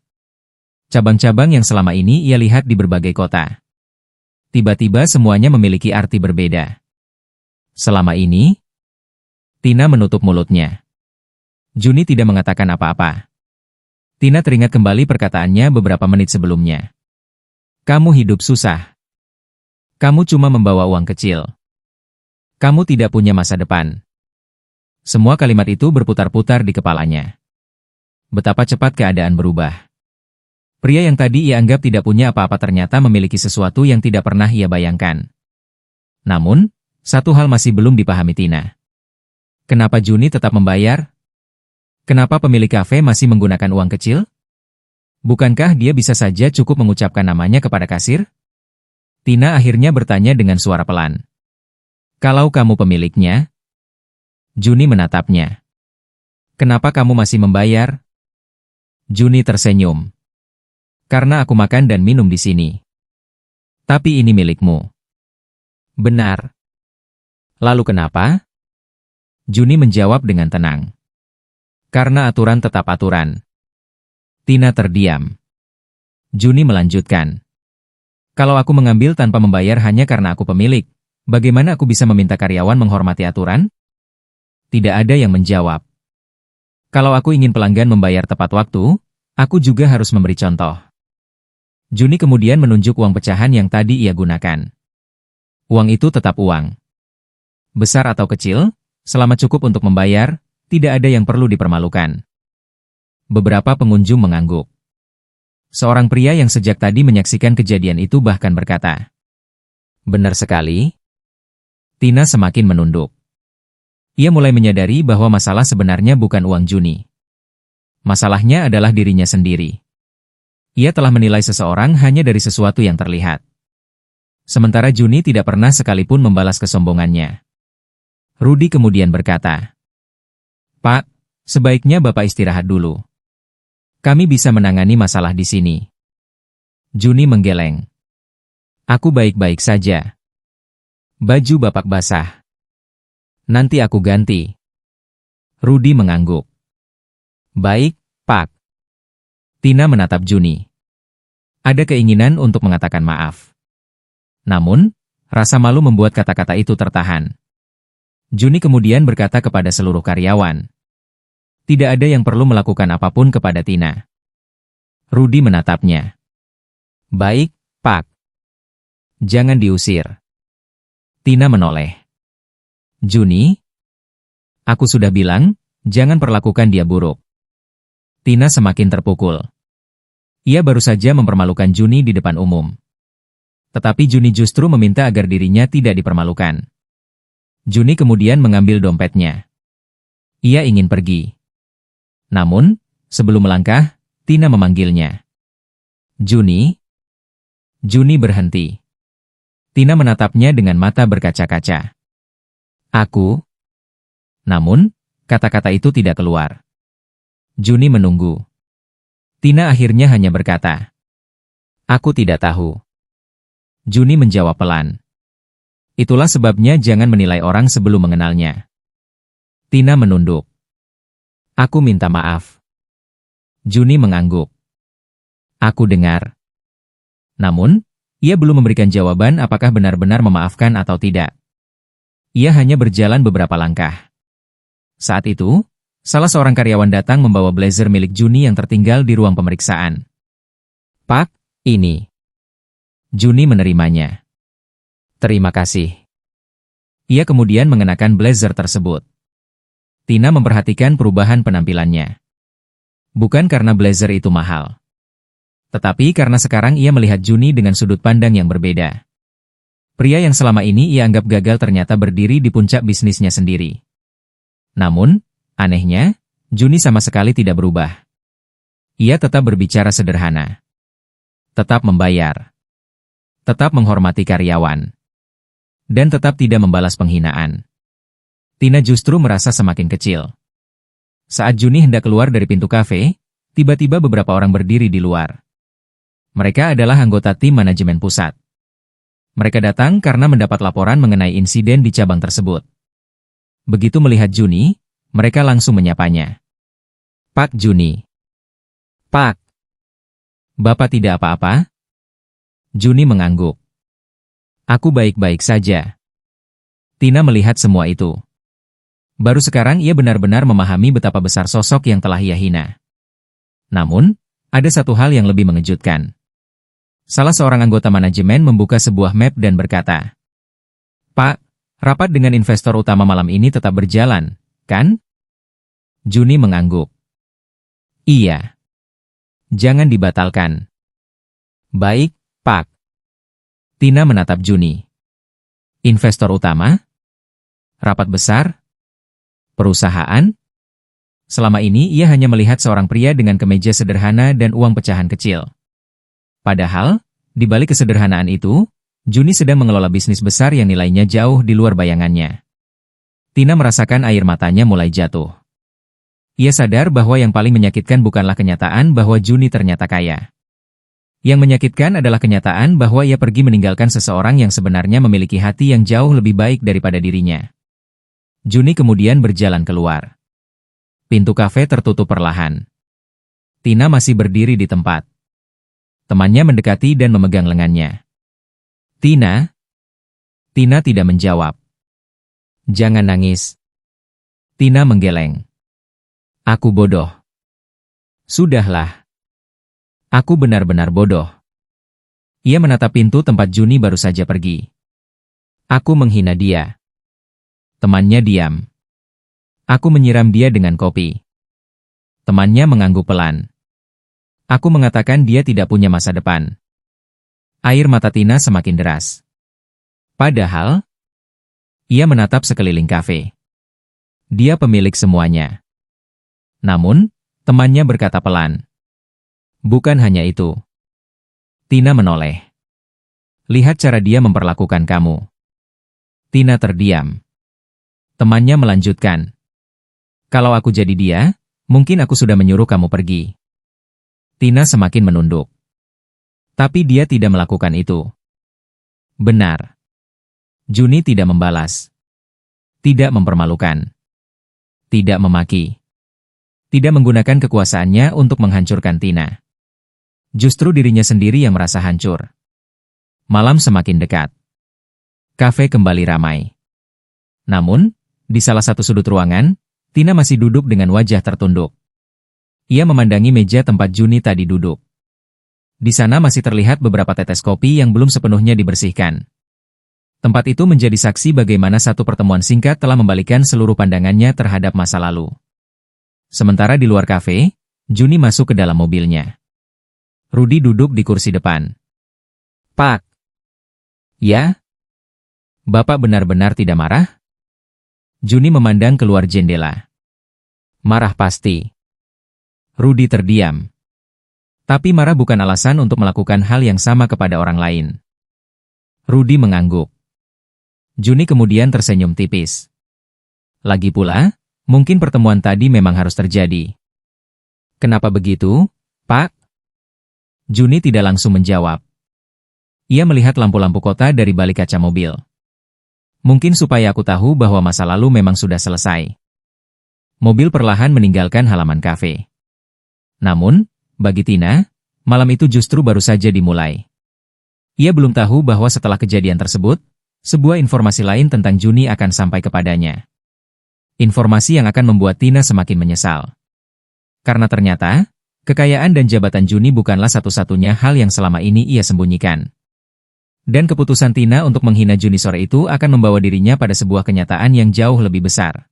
Cabang-cabang yang selama ini ia lihat di berbagai kota. Tiba-tiba semuanya memiliki arti berbeda. Selama ini, Tina menutup mulutnya. Juni tidak mengatakan apa-apa. Tina teringat kembali perkataannya beberapa menit sebelumnya. Kamu hidup susah. Kamu cuma membawa uang kecil. Kamu tidak punya masa depan. Semua kalimat itu berputar-putar di kepalanya. Betapa cepat keadaan berubah. Pria yang tadi ia anggap tidak punya apa-apa ternyata memiliki sesuatu yang tidak pernah ia bayangkan. Namun, satu hal masih belum dipahami Tina. Kenapa Juni tetap membayar? Kenapa pemilik kafe masih menggunakan uang kecil? Bukankah dia bisa saja cukup mengucapkan namanya kepada kasir? Tina akhirnya bertanya dengan suara pelan. Kalau kamu pemiliknya? Juni menatapnya. Kenapa kamu masih membayar? Juni tersenyum. Karena aku makan dan minum di sini. Tapi ini milikmu. Benar. Lalu kenapa? Juni menjawab dengan tenang. Karena aturan tetap aturan. Tina terdiam. Juni melanjutkan. Kalau aku mengambil tanpa membayar hanya karena aku pemilik, bagaimana aku bisa meminta karyawan menghormati aturan? Tidak ada yang menjawab. Kalau aku ingin pelanggan membayar tepat waktu, aku juga harus memberi contoh. Juni kemudian menunjuk uang pecahan yang tadi ia gunakan. Uang itu tetap uang. Besar atau kecil, selama cukup untuk membayar, tidak ada yang perlu dipermalukan. Beberapa pengunjung mengangguk. Seorang pria yang sejak tadi menyaksikan kejadian itu bahkan berkata, benar sekali. Tina semakin menunduk. Ia mulai menyadari bahwa masalah sebenarnya bukan uang Juni. Masalahnya adalah dirinya sendiri. Ia telah menilai seseorang hanya dari sesuatu yang terlihat. Sementara Juni tidak pernah sekalipun membalas kesombongannya. Rudy kemudian berkata, Pak, sebaiknya Bapak istirahat dulu. Kami bisa menangani masalah di sini. Juni menggeleng. Aku baik-baik saja. Baju Bapak basah. Nanti aku ganti. Rudy mengangguk. Baik, Pak. Tina menatap Juni. Ada keinginan untuk mengatakan maaf. Namun, rasa malu membuat kata-kata itu tertahan. Juni kemudian berkata kepada seluruh karyawan. Tidak ada yang perlu melakukan apapun kepada Tina. Rudy menatapnya. Baik, Pak. Jangan diusir. Tina menoleh. Juni? Aku sudah bilang, jangan perlakukan dia buruk. Tina semakin terpukul. Ia baru saja mempermalukan Juni di depan umum. Tetapi Juni justru meminta agar dirinya tidak dipermalukan. Juni kemudian mengambil dompetnya. Ia ingin pergi. Namun, sebelum melangkah, Tina memanggilnya. Juni? Juni berhenti. Tina menatapnya dengan mata berkaca-kaca. Aku? Namun, kata-kata itu tidak keluar. Juni menunggu. Tina akhirnya hanya berkata, aku tidak tahu. Juni menjawab pelan. Itulah sebabnya jangan menilai orang sebelum mengenalnya. Tina menunduk. Aku minta maaf. Juni mengangguk. Aku dengar. Namun, ia belum memberikan jawaban apakah benar-benar memaafkan atau tidak. Ia hanya berjalan beberapa langkah. Saat itu, salah seorang karyawan datang membawa blazer milik Juni yang tertinggal di ruang pemeriksaan. Pak, ini. Juni menerimanya. Terima kasih. Ia kemudian mengenakan blazer tersebut. Tina memperhatikan perubahan penampilannya. Bukan karena blazer itu mahal. Tetapi karena sekarang ia melihat Juni dengan sudut pandang yang berbeda. Pria yang selama ini ia anggap gagal ternyata berdiri di puncak bisnisnya sendiri. Namun, anehnya, Juni sama sekali tidak berubah. Ia tetap berbicara sederhana. Tetap membayar. Tetap menghormati karyawan. Dan tetap tidak membalas penghinaan. Tina justru merasa semakin kecil. Saat Juni hendak keluar dari pintu kafe, tiba-tiba beberapa orang berdiri di luar. Mereka adalah anggota tim manajemen pusat. Mereka datang karena mendapat laporan mengenai insiden di cabang tersebut. Begitu melihat Juni, mereka langsung menyapanya. Pak Juni. Pak. Bapak tidak apa-apa? Juni mengangguk. Aku baik-baik saja. Tina melihat semua itu. Baru sekarang ia benar-benar memahami betapa besar sosok yang telah ia hina. Namun, ada satu hal yang lebih mengejutkan. Salah seorang anggota manajemen membuka sebuah map dan berkata, Pak, rapat dengan investor utama malam ini tetap berjalan, kan? Juni mengangguk. Iya. Jangan dibatalkan. Baik, Pak. Tina menatap Juni. Investor utama? Rapat besar? Perusahaan? Selama ini ia hanya melihat seorang pria dengan kemeja sederhana dan uang pecahan kecil. Padahal, di balik kesederhanaan itu, Juni sedang mengelola bisnis besar yang nilainya jauh di luar bayangannya. Tina merasakan air matanya mulai jatuh. Ia sadar bahwa yang paling menyakitkan bukanlah kenyataan bahwa Juni ternyata kaya. Yang menyakitkan adalah kenyataan bahwa ia pergi meninggalkan seseorang yang sebenarnya memiliki hati yang jauh lebih baik daripada dirinya. Juni kemudian berjalan keluar. Pintu kafe tertutup perlahan. Tina masih berdiri di tempat. Temannya mendekati dan memegang lengannya. Tina? Tina tidak menjawab. Jangan nangis. Tina menggeleng. Aku bodoh. Sudahlah. Aku benar-benar bodoh. Ia menatap pintu tempat Juni baru saja pergi. Aku menghina dia. Temannya diam. Aku menyiram dia dengan kopi. Temannya mengangguk pelan. Aku mengatakan dia tidak punya masa depan. Air mata Tina semakin deras. Padahal, ia menatap sekeliling kafe. Dia pemilik semuanya. Namun, temannya berkata pelan. Bukan hanya itu. Tina menoleh. Lihat cara dia memperlakukan kamu. Tina terdiam. Temannya melanjutkan. Kalau aku jadi dia, mungkin aku sudah menyuruh kamu pergi. Tina semakin menunduk. Tapi dia tidak melakukan itu. Benar. Juni tidak membalas. Tidak mempermalukan. Tidak memaki. Tidak menggunakan kekuasaannya untuk menghancurkan Tina. Justru dirinya sendiri yang merasa hancur. Malam semakin dekat. Kafe kembali ramai. Namun, di salah satu sudut ruangan, Tina masih duduk dengan wajah tertunduk. Ia memandangi meja tempat Juni tadi duduk. Di sana masih terlihat beberapa tetes kopi yang belum sepenuhnya dibersihkan. Tempat itu menjadi saksi bagaimana satu pertemuan singkat telah membalikan seluruh pandangannya terhadap masa lalu. Sementara di luar kafe, Juni masuk ke dalam mobilnya. Rudy duduk di kursi depan. Pak. Ya? Bapak benar-benar tidak marah? Juni memandang keluar jendela. Marah pasti. Rudy terdiam. Tapi marah bukan alasan untuk melakukan hal yang sama kepada orang lain. Rudy mengangguk. Juni kemudian tersenyum tipis. Lagi pula, mungkin pertemuan tadi memang harus terjadi. Kenapa begitu, Pak? Juni tidak langsung menjawab. Ia melihat lampu-lampu kota dari balik kaca mobil. Mungkin supaya aku tahu bahwa masa lalu memang sudah selesai. mobil perlahan meninggalkan halaman kafe. Namun, bagi Tina, malam itu justru baru saja dimulai. Ia belum tahu bahwa setelah kejadian tersebut, sebuah informasi lain tentang Juni akan sampai kepadanya. Informasi yang akan membuat Tina semakin menyesal. Karena ternyata, kekayaan dan jabatan Juni bukanlah satu-satunya hal yang selama ini ia sembunyikan. Dan keputusan Tina untuk menghina Juni sore itu akan membawa dirinya pada sebuah kenyataan yang jauh lebih besar.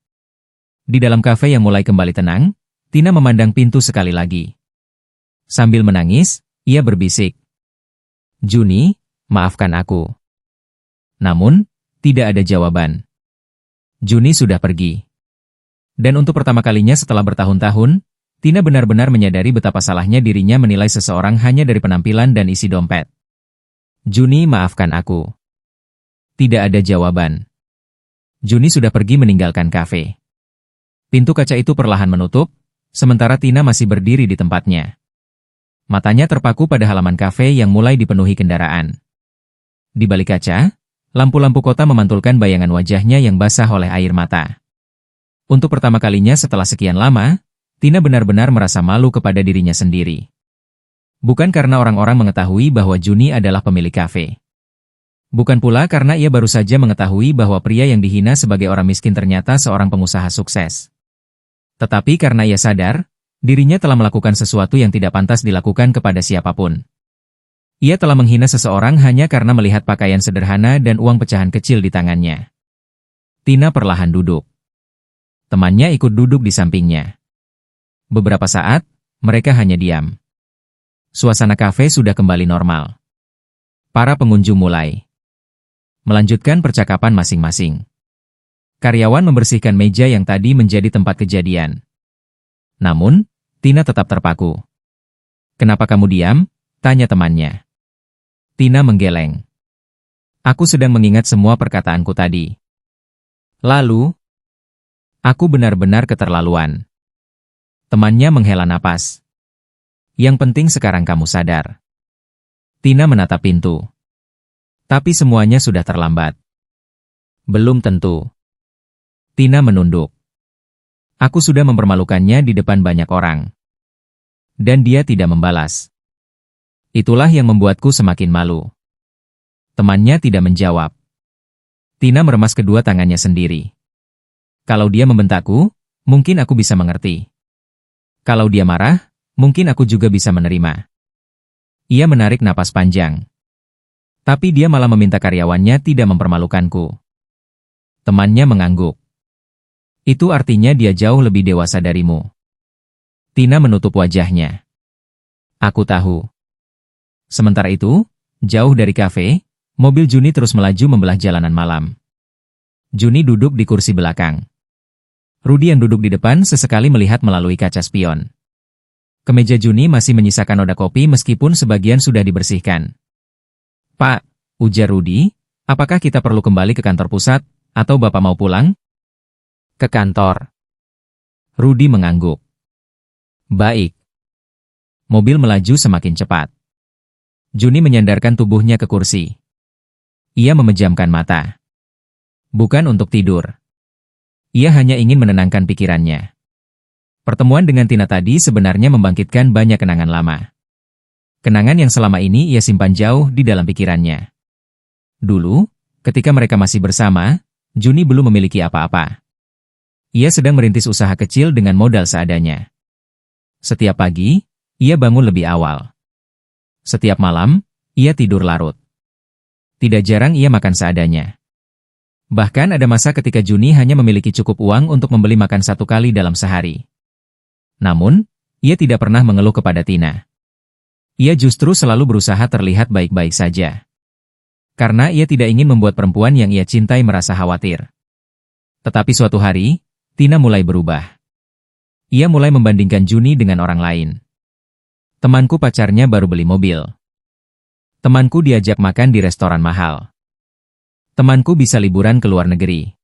Di dalam kafe yang mulai kembali tenang, Tina memandang pintu sekali lagi. Sambil menangis, ia berbisik, "Juni, maafkan aku." Namun, tidak ada jawaban. Juni sudah pergi. Dan untuk pertama kalinya setelah bertahun-tahun, Tina benar-benar menyadari betapa salahnya dirinya menilai seseorang hanya dari penampilan dan isi dompet. "Juni, maafkan aku." Tidak ada jawaban. Juni sudah pergi meninggalkan kafe. Pintu kaca itu perlahan menutup, sementara Tina masih berdiri di tempatnya. Matanya terpaku pada halaman kafe yang mulai dipenuhi kendaraan. Di balik kaca, lampu-lampu kota memantulkan bayangan wajahnya yang basah oleh air mata. Untuk pertama kalinya setelah sekian lama, Tina benar-benar merasa malu kepada dirinya sendiri. Bukan karena orang-orang mengetahui bahwa Juni adalah pemilik kafe. Bukan pula karena ia baru saja mengetahui bahwa pria yang dihina sebagai orang miskin ternyata seorang pengusaha sukses. Tetapi karena ia sadar, dirinya telah melakukan sesuatu yang tidak pantas dilakukan kepada siapapun. Ia telah menghina seseorang hanya karena melihat pakaian sederhana dan uang pecahan kecil di tangannya. Tina perlahan duduk. Temannya ikut duduk di sampingnya. Beberapa saat, mereka hanya diam. Suasana kafe sudah kembali normal. Para pengunjung mulai melanjutkan percakapan masing-masing. Karyawan membersihkan meja yang tadi menjadi tempat kejadian. Namun, Tina tetap terpaku. "Kenapa kamu diam?" tanya temannya. Tina menggeleng. "Aku sedang mengingat semua perkataanku tadi. Lalu, aku benar-benar keterlaluan." Temannya menghela napas. "Yang penting sekarang kamu sadar." Tina menatap pintu. Tapi semuanya sudah terlambat. Belum tentu. Tina menunduk. "Aku sudah mempermalukannya di depan banyak orang." Dan dia tidak membalas. Itulah yang membuatku semakin malu. Temannya tidak menjawab. Tina meremas kedua tangannya sendiri. Kalau dia membentakku, mungkin aku bisa mengerti. Kalau dia marah, mungkin aku juga bisa menerima. Ia menarik napas panjang. Tapi dia malah meminta karyawannya tidak mempermalukanku. Temannya mengangguk. Itu artinya dia jauh lebih dewasa darimu. Tina menutup wajahnya. Aku tahu. Sementara itu, jauh dari kafe, mobil Juni terus melaju membelah jalanan malam. Juni duduk di kursi belakang. Rudy yang duduk di depan sesekali melihat melalui kaca spion. Kemeja Juni masih menyisakan noda kopi meskipun sebagian sudah dibersihkan. "Pak," ujar Rudy, "apakah kita perlu kembali ke kantor pusat, atau Bapak mau pulang?" "Ke kantor." Rudy mengangguk. "Baik." Mobil melaju semakin cepat. Juni menyandarkan tubuhnya ke kursi. Ia memejamkan mata. Bukan untuk tidur. Ia hanya ingin menenangkan pikirannya. Pertemuan dengan Tina tadi sebenarnya membangkitkan banyak kenangan lama. Kenangan yang selama ini ia simpan jauh di dalam pikirannya. Dulu, ketika mereka masih bersama, Juni belum memiliki apa-apa. Ia sedang merintis usaha kecil dengan modal seadanya. Setiap pagi, ia bangun lebih awal. Setiap malam, ia tidur larut. Tidak jarang ia makan seadanya. Bahkan ada masa ketika Juni hanya memiliki cukup uang untuk membeli makan satu kali dalam sehari. Namun, ia tidak pernah mengeluh kepada Tina. Ia justru selalu berusaha terlihat baik-baik saja. Karena ia tidak ingin membuat perempuan yang ia cintai merasa khawatir. Tetapi suatu hari, Tina mulai berubah. Ia mulai membandingkan Juni dengan orang lain. "Temanku pacarnya baru beli mobil. Temanku diajak makan di restoran mahal. Temanku bisa liburan ke luar negeri."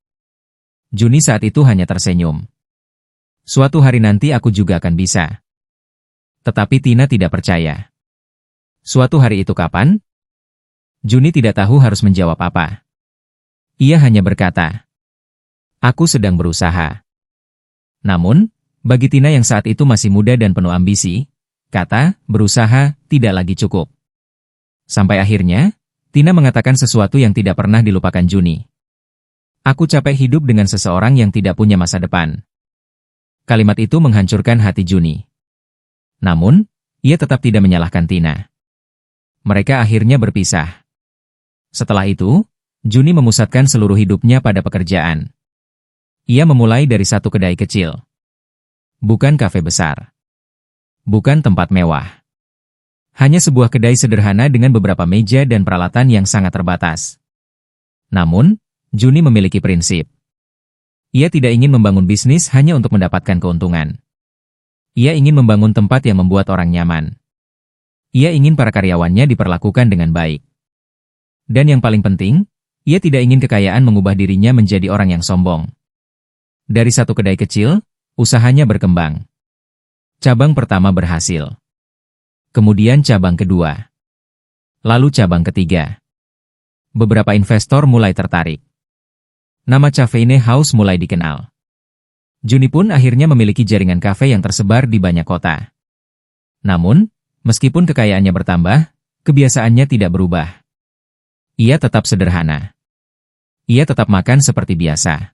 Juni saat itu hanya tersenyum. "Suatu hari nanti aku juga akan bisa." Tetapi Tina tidak percaya. Suatu hari itu kapan? Juni tidak tahu harus menjawab apa. Ia hanya berkata, "Aku sedang berusaha." Namun, bagi Tina yang saat itu masih muda dan penuh ambisi, kata, berusaha, tidak lagi cukup. Sampai akhirnya, Tina mengatakan sesuatu yang tidak pernah dilupakan Juni. Aku capek hidup dengan seseorang yang tidak punya masa depan. Kalimat itu menghancurkan hati Juni. Namun, ia tetap tidak menyalahkan Tina. Mereka akhirnya berpisah. Setelah itu, Juni memusatkan seluruh hidupnya pada pekerjaan. Ia memulai dari satu kedai kecil. Bukan kafe besar. Bukan tempat mewah. Hanya sebuah kedai sederhana dengan beberapa meja dan peralatan yang sangat terbatas. Namun, Juni memiliki prinsip. Ia tidak ingin membangun bisnis hanya untuk mendapatkan keuntungan. Ia ingin membangun tempat yang membuat orang nyaman. Ia ingin para karyawannya diperlakukan dengan baik. Dan yang paling penting, ia tidak ingin kekayaan mengubah dirinya menjadi orang yang sombong. Dari satu kedai kecil, usahanya berkembang. Cabang pertama berhasil. Kemudian cabang kedua. Lalu cabang ketiga. Beberapa investor mulai tertarik. Nama Caffeine House mulai dikenal. Juni pun akhirnya memiliki jaringan kafe yang tersebar di banyak kota. Namun, meskipun kekayaannya bertambah, kebiasaannya tidak berubah. Ia tetap sederhana. Ia tetap makan seperti biasa.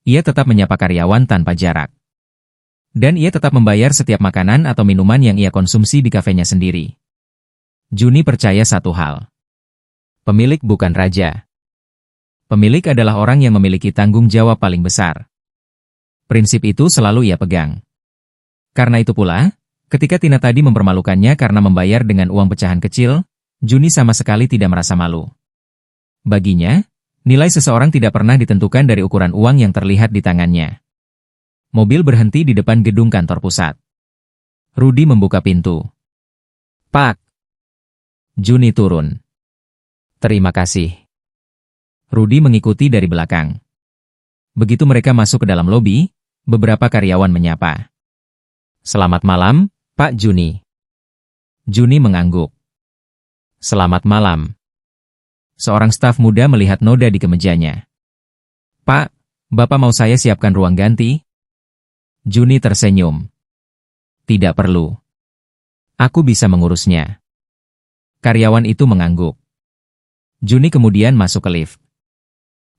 Ia tetap menyapa karyawan tanpa jarak. Dan ia tetap membayar setiap makanan atau minuman yang ia konsumsi di kafenya sendiri. Juni percaya satu hal. Pemilik bukan raja. Pemilik adalah orang yang memiliki tanggung jawab paling besar. Prinsip itu selalu ia pegang. Karena itu pula, ketika Tina tadi mempermalukannya karena membayar dengan uang pecahan kecil, Juni sama sekali tidak merasa malu. Baginya, nilai seseorang tidak pernah ditentukan dari ukuran uang yang terlihat di tangannya. Mobil berhenti di depan gedung kantor pusat. Rudy membuka pintu. Pak. Juni turun. Terima kasih. Rudy mengikuti dari belakang. Begitu mereka masuk ke dalam lobi, beberapa karyawan menyapa. Selamat malam, Pak Juni. Juni mengangguk. Selamat malam. Seorang staf muda melihat noda di kemejanya. Pak, Bapak mau saya siapkan ruang ganti? Juni tersenyum. Tidak perlu. Aku bisa mengurusnya. Karyawan itu mengangguk. Juni kemudian masuk ke lift.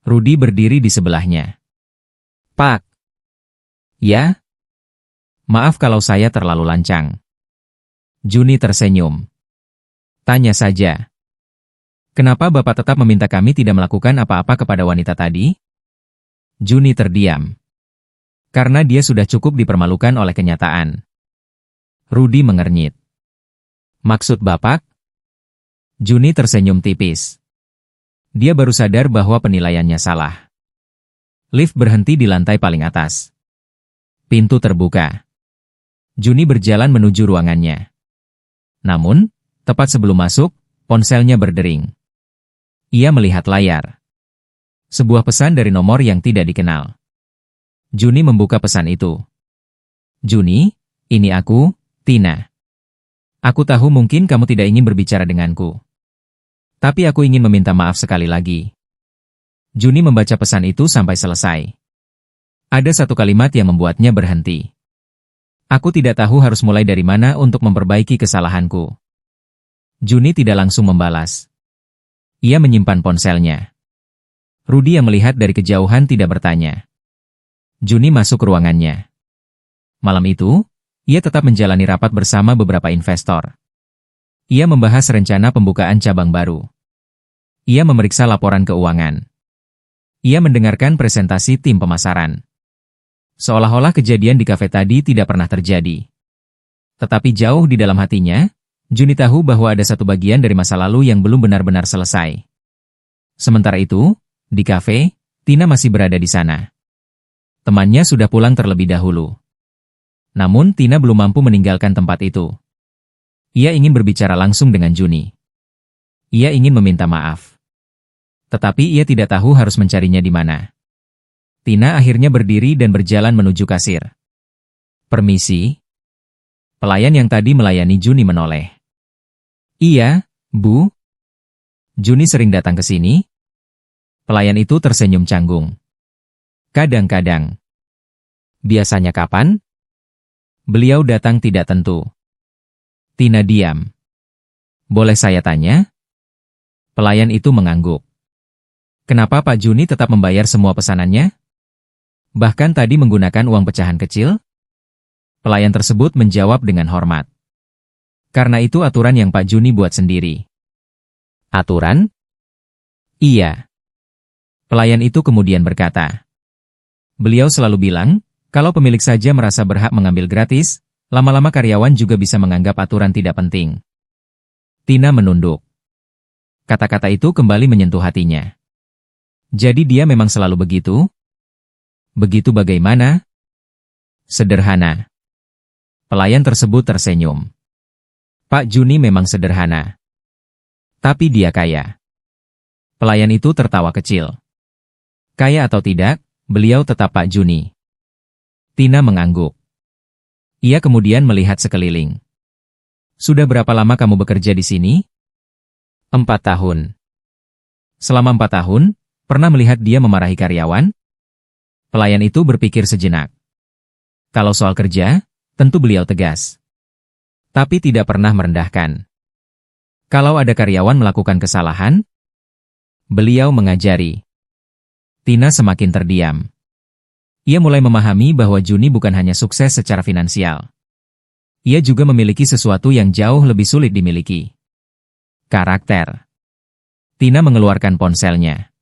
Rudy berdiri di sebelahnya. Pak. Ya? Maaf kalau saya terlalu lancang. Juni tersenyum. Tanya saja. Kenapa Bapak tetap meminta kami tidak melakukan apa-apa kepada wanita tadi? Juni terdiam. Karena dia sudah cukup dipermalukan oleh kenyataan. Rudy mengernyit. Maksud Bapak? Juni tersenyum tipis. Dia baru sadar bahwa penilaiannya salah. Lift berhenti di lantai paling atas. Pintu terbuka. Juni berjalan menuju ruangannya. Namun, tepat sebelum masuk, ponselnya berdering. Ia melihat layar. Sebuah pesan dari nomor yang tidak dikenal. Juni membuka pesan itu. Juni, ini aku, Tina. Aku tahu mungkin kamu tidak ingin berbicara denganku. Tapi aku ingin meminta maaf sekali lagi. Juni membaca pesan itu sampai selesai. Ada satu kalimat yang membuatnya berhenti. Aku tidak tahu harus mulai dari mana untuk memperbaiki kesalahanku. Juni tidak langsung membalas. Ia menyimpan ponselnya. Rudy yang melihat dari kejauhan tidak bertanya. Juni masuk ke ruangannya. Malam itu, ia tetap menjalani rapat bersama beberapa investor. Ia membahas rencana pembukaan cabang baru. Ia memeriksa laporan keuangan. Ia mendengarkan presentasi tim pemasaran. Seolah-olah kejadian di kafe tadi tidak pernah terjadi. Tetapi jauh di dalam hatinya, Juni tahu bahwa ada satu bagian dari masa lalu yang belum benar-benar selesai. Sementara itu, di kafe, Tina masih berada di sana. Temannya sudah pulang terlebih dahulu. Namun Tina belum mampu meninggalkan tempat itu. Ia ingin berbicara langsung dengan Juni. Ia ingin meminta maaf. Tetapi ia tidak tahu harus mencarinya di mana. Tina akhirnya berdiri dan berjalan menuju kasir. Permisi. Pelayan yang tadi melayani Juni menoleh. Iya, Bu. Juni sering datang ke sini. Pelayan itu tersenyum canggung. Kadang-kadang. Biasanya kapan? Beliau datang tidak tentu. Tina diam. Boleh saya tanya? Pelayan itu mengangguk. Kenapa Pak Juni tetap membayar semua pesanannya? Bahkan tadi menggunakan uang pecahan kecil? Pelayan tersebut menjawab dengan hormat. Karena itu aturan yang Pak Juni buat sendiri. Aturan? Iya. Pelayan itu kemudian berkata. Beliau selalu bilang, kalau pemilik saja merasa berhak mengambil gratis, lama-lama karyawan juga bisa menganggap aturan tidak penting. Tina menunduk. Kata-kata itu kembali menyentuh hatinya. Jadi dia memang selalu begitu? Begitu bagaimana? Sederhana. Pelayan tersebut tersenyum. Pak Juni memang sederhana. Tapi dia kaya. Pelayan itu tertawa kecil. Kaya atau tidak, beliau tetap Pak Juni. Tina mengangguk. Ia kemudian melihat sekeliling. Sudah berapa lama kamu bekerja di sini? 4 tahun. Selama 4 tahun, pernah melihat dia memarahi karyawan? Pelayan itu berpikir sejenak. Kalau soal kerja, tentu beliau tegas. Tapi tidak pernah merendahkan. Kalau ada karyawan melakukan kesalahan, beliau mengajari. Tina semakin terdiam. Ia mulai memahami bahwa Juni bukan hanya sukses secara finansial. Ia juga memiliki sesuatu yang jauh lebih sulit dimiliki. Karakter. Tina mengeluarkan ponselnya.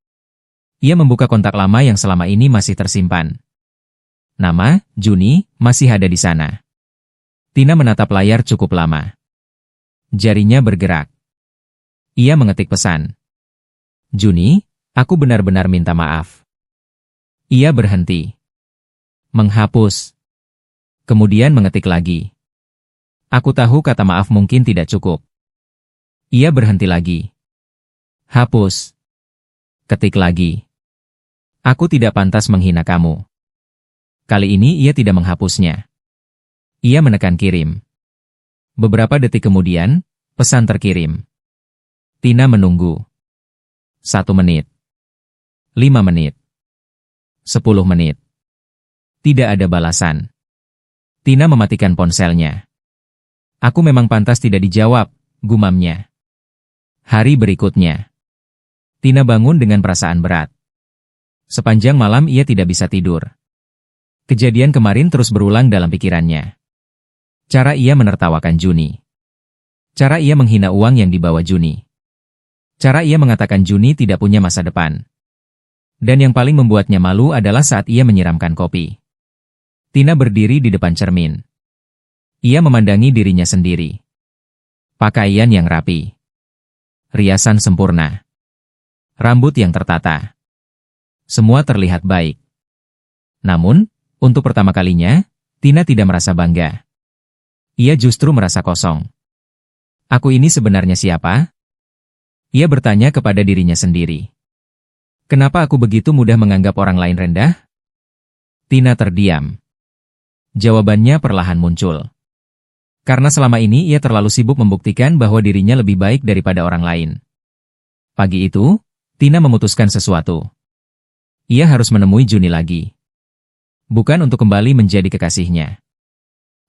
Ia membuka kontak lama yang selama ini masih tersimpan. Nama, Juni, masih ada di sana. Tina menatap layar cukup lama. Jarinya bergerak. Ia mengetik pesan. Juni, aku benar-benar minta maaf. Ia berhenti. Menghapus. Kemudian mengetik lagi. Aku tahu kata maaf mungkin tidak cukup. Ia berhenti lagi. Hapus. Ketik lagi. Aku tidak pantas menghina kamu. Kali ini ia tidak menghapusnya. Ia menekan kirim. Beberapa detik kemudian, pesan terkirim. Tina menunggu. 1 menit. 5 menit. 10 menit. Tidak ada balasan. Tina mematikan ponselnya. Aku memang pantas tidak dijawab, gumamnya. Hari berikutnya. Tina bangun dengan perasaan berat. Sepanjang malam ia tidak bisa tidur. Kejadian kemarin terus berulang dalam pikirannya. Cara ia menertawakan Juni. Cara ia menghina uang yang dibawa Juni. Cara ia mengatakan Juni tidak punya masa depan. Dan yang paling membuatnya malu adalah saat ia menyiramkan kopi. Tina berdiri di depan cermin. Ia memandangi dirinya sendiri. Pakaian yang rapi. Riasan sempurna. Rambut yang tertata. Semua terlihat baik. Namun, untuk pertama kalinya, Tina tidak merasa bangga. Ia justru merasa kosong. Aku ini sebenarnya siapa? Ia bertanya kepada dirinya sendiri. Kenapa aku begitu mudah menganggap orang lain rendah? Tina terdiam. Jawabannya perlahan muncul. Karena selama ini ia terlalu sibuk membuktikan bahwa dirinya lebih baik daripada orang lain. Pagi itu, Tina memutuskan sesuatu. Ia harus menemui Juni lagi. Bukan untuk kembali menjadi kekasihnya.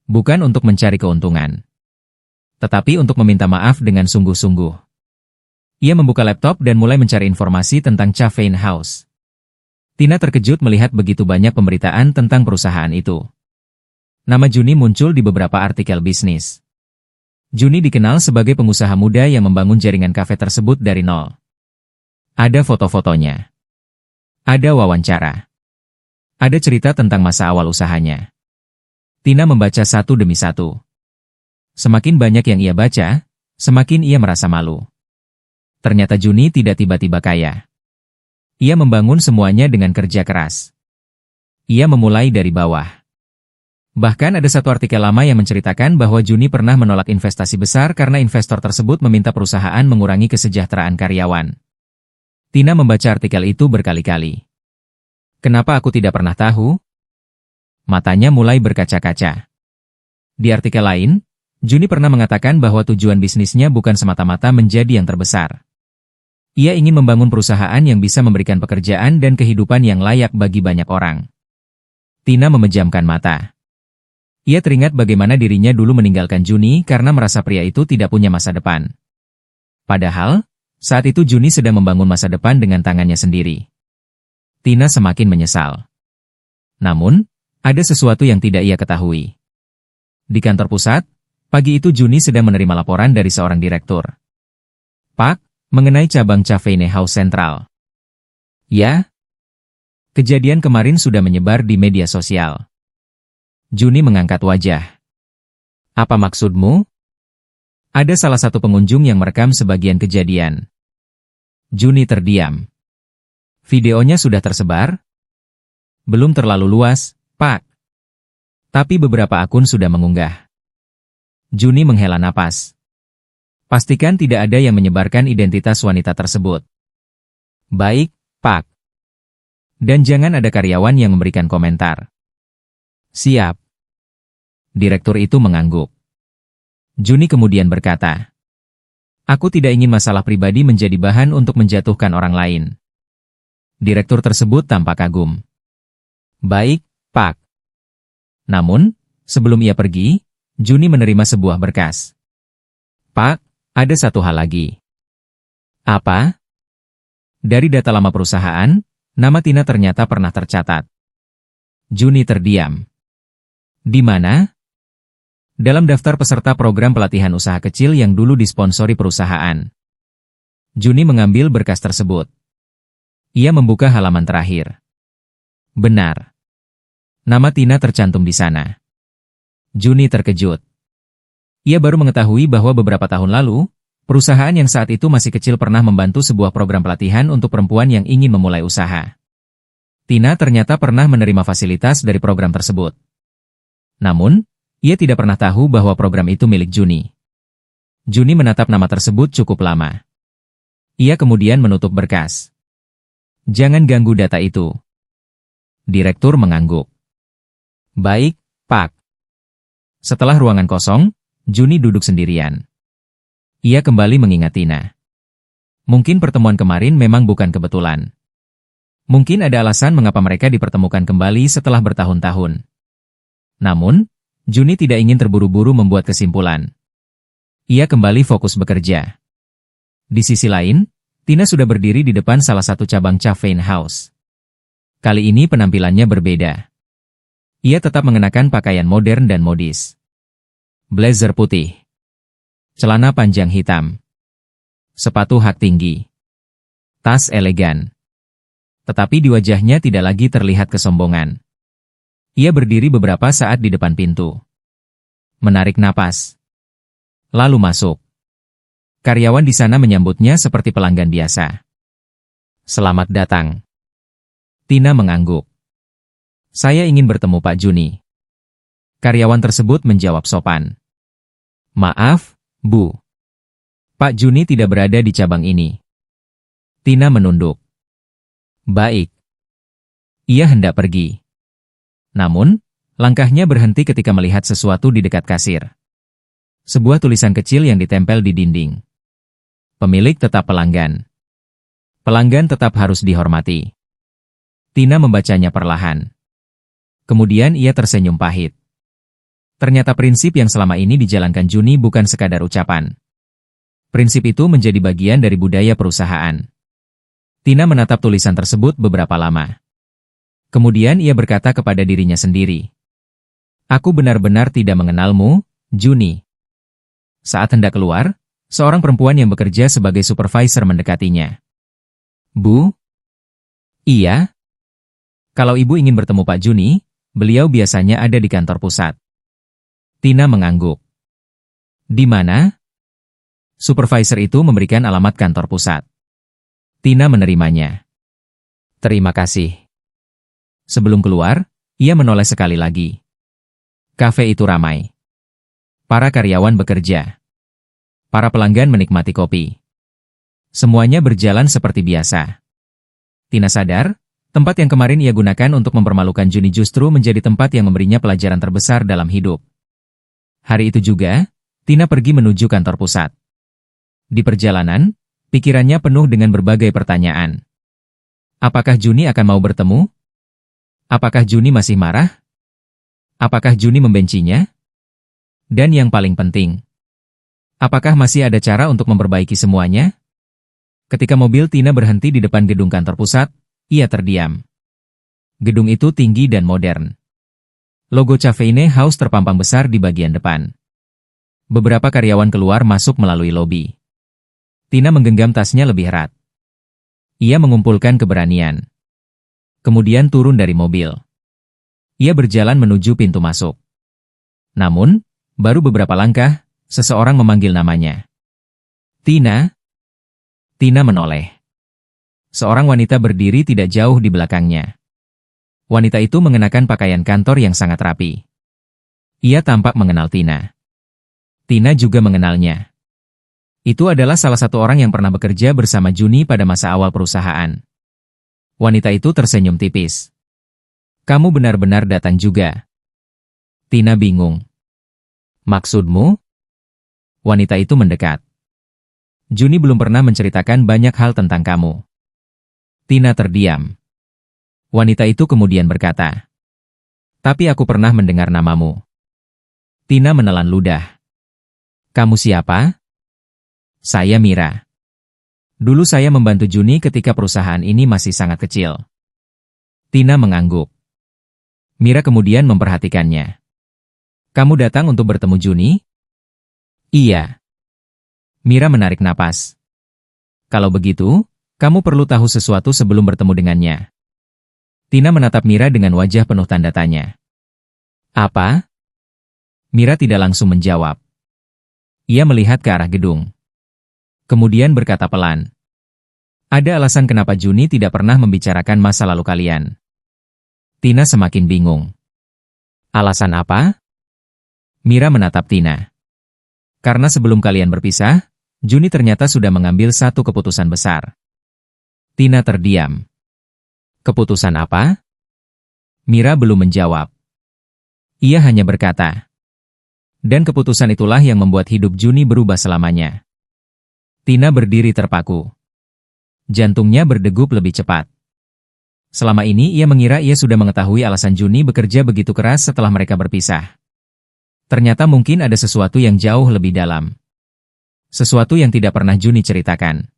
Bukan untuk mencari keuntungan. Tetapi untuk meminta maaf dengan sungguh-sungguh. Ia membuka laptop dan mulai mencari informasi tentang Caffeine House. Tina terkejut melihat begitu banyak pemberitaan tentang perusahaan itu. Nama Juni muncul di beberapa artikel bisnis. Juni dikenal sebagai pengusaha muda yang membangun jaringan kafe tersebut dari nol. Ada foto-fotonya. Ada wawancara. Ada cerita tentang masa awal usahanya. Tina membaca satu demi satu. Semakin banyak yang ia baca, semakin ia merasa malu. Ternyata Juni tidak tiba-tiba kaya. Ia membangun semuanya dengan kerja keras. Ia memulai dari bawah. Bahkan ada satu artikel lama yang menceritakan bahwa Juni pernah menolak investasi besar karena investor tersebut meminta perusahaan mengurangi kesejahteraan karyawan. Tina membaca artikel itu berkali-kali. Kenapa aku tidak pernah tahu? Matanya mulai berkaca-kaca. Di artikel lain, Juni pernah mengatakan bahwa tujuan bisnisnya bukan semata-mata menjadi yang terbesar. Ia ingin membangun perusahaan yang bisa memberikan pekerjaan dan kehidupan yang layak bagi banyak orang. Tina memejamkan mata. Ia teringat bagaimana dirinya dulu meninggalkan Juni karena merasa pria itu tidak punya masa depan. Padahal, saat itu Juni sedang membangun masa depan dengan tangannya sendiri. Tina semakin menyesal. Namun, ada sesuatu yang tidak ia ketahui. Di kantor pusat, pagi itu Juni sedang menerima laporan dari seorang direktur. Pak, mengenai cabang Cafe House Central. Ya? Kejadian kemarin sudah menyebar di media sosial. Juni mengangkat wajah. Apa maksudmu? Ada salah satu pengunjung yang merekam sebagian kejadian. Juni terdiam. Videonya sudah tersebar? Belum terlalu luas, Pak. Tapi beberapa akun sudah mengunggah. Juni menghela napas. Pastikan tidak ada yang menyebarkan identitas wanita tersebut. Baik, Pak. Dan jangan ada karyawan yang memberikan komentar. Siap. Direktur itu mengangguk. Juni kemudian berkata, aku tidak ingin masalah pribadi menjadi bahan untuk menjatuhkan orang lain. Direktur tersebut tampak kagum. Baik, Pak. Namun, sebelum ia pergi, Juni menerima sebuah berkas. Pak, ada satu hal lagi. Apa? Dari data lama perusahaan, nama Tina ternyata pernah tercatat. Juni terdiam. Di mana? Dalam daftar peserta program pelatihan usaha kecil yang dulu disponsori perusahaan. Juni mengambil berkas tersebut. Ia membuka halaman terakhir. Benar. Nama Tina tercantum di sana. Juni terkejut. Ia baru mengetahui bahwa beberapa tahun lalu, perusahaan yang saat itu masih kecil pernah membantu sebuah program pelatihan untuk perempuan yang ingin memulai usaha. Tina ternyata pernah menerima fasilitas dari program tersebut. Namun, ia tidak pernah tahu bahwa program itu milik Juni. Juni menatap nama tersebut cukup lama. Ia kemudian menutup berkas. Jangan ganggu data itu. Direktur mengangguk. Baik, Pak. Setelah ruangan kosong, Juni duduk sendirian. Ia kembali mengingat Tina. Mungkin pertemuan kemarin memang bukan kebetulan. Mungkin ada alasan mengapa mereka dipertemukan kembali setelah bertahun-tahun. Namun, Juni tidak ingin terburu-buru membuat kesimpulan. Ia kembali fokus bekerja. Di sisi lain, Tina sudah berdiri di depan salah satu cabang Cafe House. Kali ini penampilannya berbeda. Ia tetap mengenakan pakaian modern dan modis. Blazer putih. Celana panjang hitam. Sepatu hak tinggi. Tas elegan. Tetapi di wajahnya tidak lagi terlihat kesombongan. Ia berdiri beberapa saat di depan pintu. Menarik napas. Lalu masuk. Karyawan di sana menyambutnya seperti pelanggan biasa. Selamat datang. Tina mengangguk. Saya ingin bertemu Pak Juni. Karyawan tersebut menjawab sopan. Maaf, Bu. Pak Juni tidak berada di cabang ini. Tina menunduk. Baik. Ia hendak pergi. Namun, langkahnya berhenti ketika melihat sesuatu di dekat kasir. Sebuah tulisan kecil yang ditempel di dinding. Pemilik tetap pelanggan. Pelanggan tetap harus dihormati. Tina membacanya perlahan. Kemudian ia tersenyum pahit. Ternyata prinsip yang selama ini dijalankan Juni bukan sekadar ucapan. Prinsip itu menjadi bagian dari budaya perusahaan. Tina menatap tulisan tersebut beberapa lama. Kemudian ia berkata kepada dirinya sendiri. Aku benar-benar tidak mengenalmu, Juni. Saat hendak keluar, seorang perempuan yang bekerja sebagai supervisor mendekatinya. Bu? Iya? Kalau ibu ingin bertemu Pak Juni, beliau biasanya ada di kantor pusat. Tina mengangguk. Di mana? Supervisor itu memberikan alamat kantor pusat. Tina menerimanya. Terima kasih. Sebelum keluar, ia menoleh sekali lagi. Kafe itu ramai. Para karyawan bekerja. Para pelanggan menikmati kopi. Semuanya berjalan seperti biasa. Tina sadar, tempat yang kemarin ia gunakan untuk mempermalukan Juni justru menjadi tempat yang memberinya pelajaran terbesar dalam hidup. Hari itu juga, Tina pergi menuju kantor pusat. Di perjalanan, pikirannya penuh dengan berbagai pertanyaan. Apakah Juni akan mau bertemu? Apakah Juni masih marah? Apakah Juni membencinya? Dan yang paling penting, apakah masih ada cara untuk memperbaiki semuanya? Ketika mobil Tina berhenti di depan gedung kantor pusat, ia terdiam. Gedung itu tinggi dan modern. Logo Caffeine House terpampang besar di bagian depan. Beberapa karyawan keluar masuk melalui lobi. Tina menggenggam tasnya lebih erat. Ia mengumpulkan keberanian. Kemudian turun dari mobil. Ia berjalan menuju pintu masuk. Namun, baru beberapa langkah, seseorang memanggil namanya. Tina. Tina menoleh. Seorang wanita berdiri tidak jauh di belakangnya. Wanita itu mengenakan pakaian kantor yang sangat rapi. Ia tampak mengenal Tina. Tina juga mengenalnya. Itu adalah salah satu orang yang pernah bekerja bersama Juni pada masa awal perusahaan. Wanita itu tersenyum tipis. Kamu benar-benar datang juga. Tina bingung. Maksudmu? Wanita itu mendekat. Juni belum pernah menceritakan banyak hal tentang kamu. Tina terdiam. Wanita itu kemudian berkata, tapi aku pernah mendengar namamu. Tina menelan ludah. Kamu siapa? Saya Mira. Dulu saya membantu Juni ketika perusahaan ini masih sangat kecil. Tina mengangguk. Mira kemudian memperhatikannya. Kamu datang untuk bertemu Juni? Iya. Mira menarik napas. Kalau begitu, kamu perlu tahu sesuatu sebelum bertemu dengannya. Tina menatap Mira dengan wajah penuh tanda tanya. Apa? Mira tidak langsung menjawab. Ia melihat ke arah gedung. Kemudian berkata pelan. Ada alasan kenapa Juni tidak pernah membicarakan masa lalu kalian. Tina semakin bingung. Alasan apa? Mira menatap Tina. Karena sebelum kalian berpisah, Juni ternyata sudah mengambil satu keputusan besar. Tina terdiam. Keputusan apa? Mira belum menjawab. Ia hanya berkata. Dan keputusan itulah yang membuat hidup Juni berubah selamanya. Tina berdiri terpaku. Jantungnya berdegup lebih cepat. Selama ini ia mengira ia sudah mengetahui alasan Juni bekerja begitu keras setelah mereka berpisah. Ternyata mungkin ada sesuatu yang jauh lebih dalam. Sesuatu yang tidak pernah Juni ceritakan.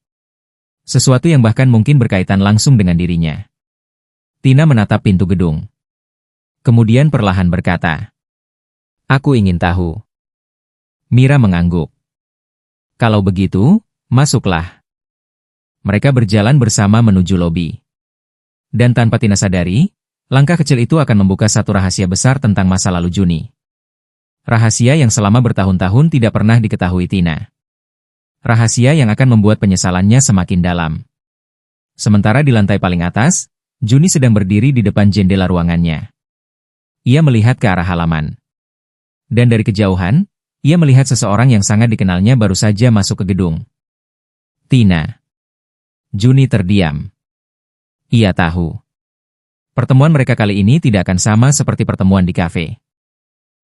Sesuatu yang bahkan mungkin berkaitan langsung dengan dirinya. Tina menatap pintu gedung. Kemudian perlahan berkata, aku ingin tahu. Mira mengangguk. Kalau begitu, masuklah. Mereka berjalan bersama menuju lobi. Dan tanpa Tina sadari, langkah kecil itu akan membuka satu rahasia besar tentang masa lalu Juni. Rahasia yang selama bertahun-tahun tidak pernah diketahui Tina. Rahasia yang akan membuat penyesalannya semakin dalam. Sementara di lantai paling atas, Juni sedang berdiri di depan jendela ruangannya. Ia melihat ke arah halaman. Dan dari kejauhan, ia melihat seseorang yang sangat dikenalnya baru saja masuk ke gedung. Tina. Juni terdiam. Ia tahu. Pertemuan mereka kali ini tidak akan sama seperti pertemuan di kafe.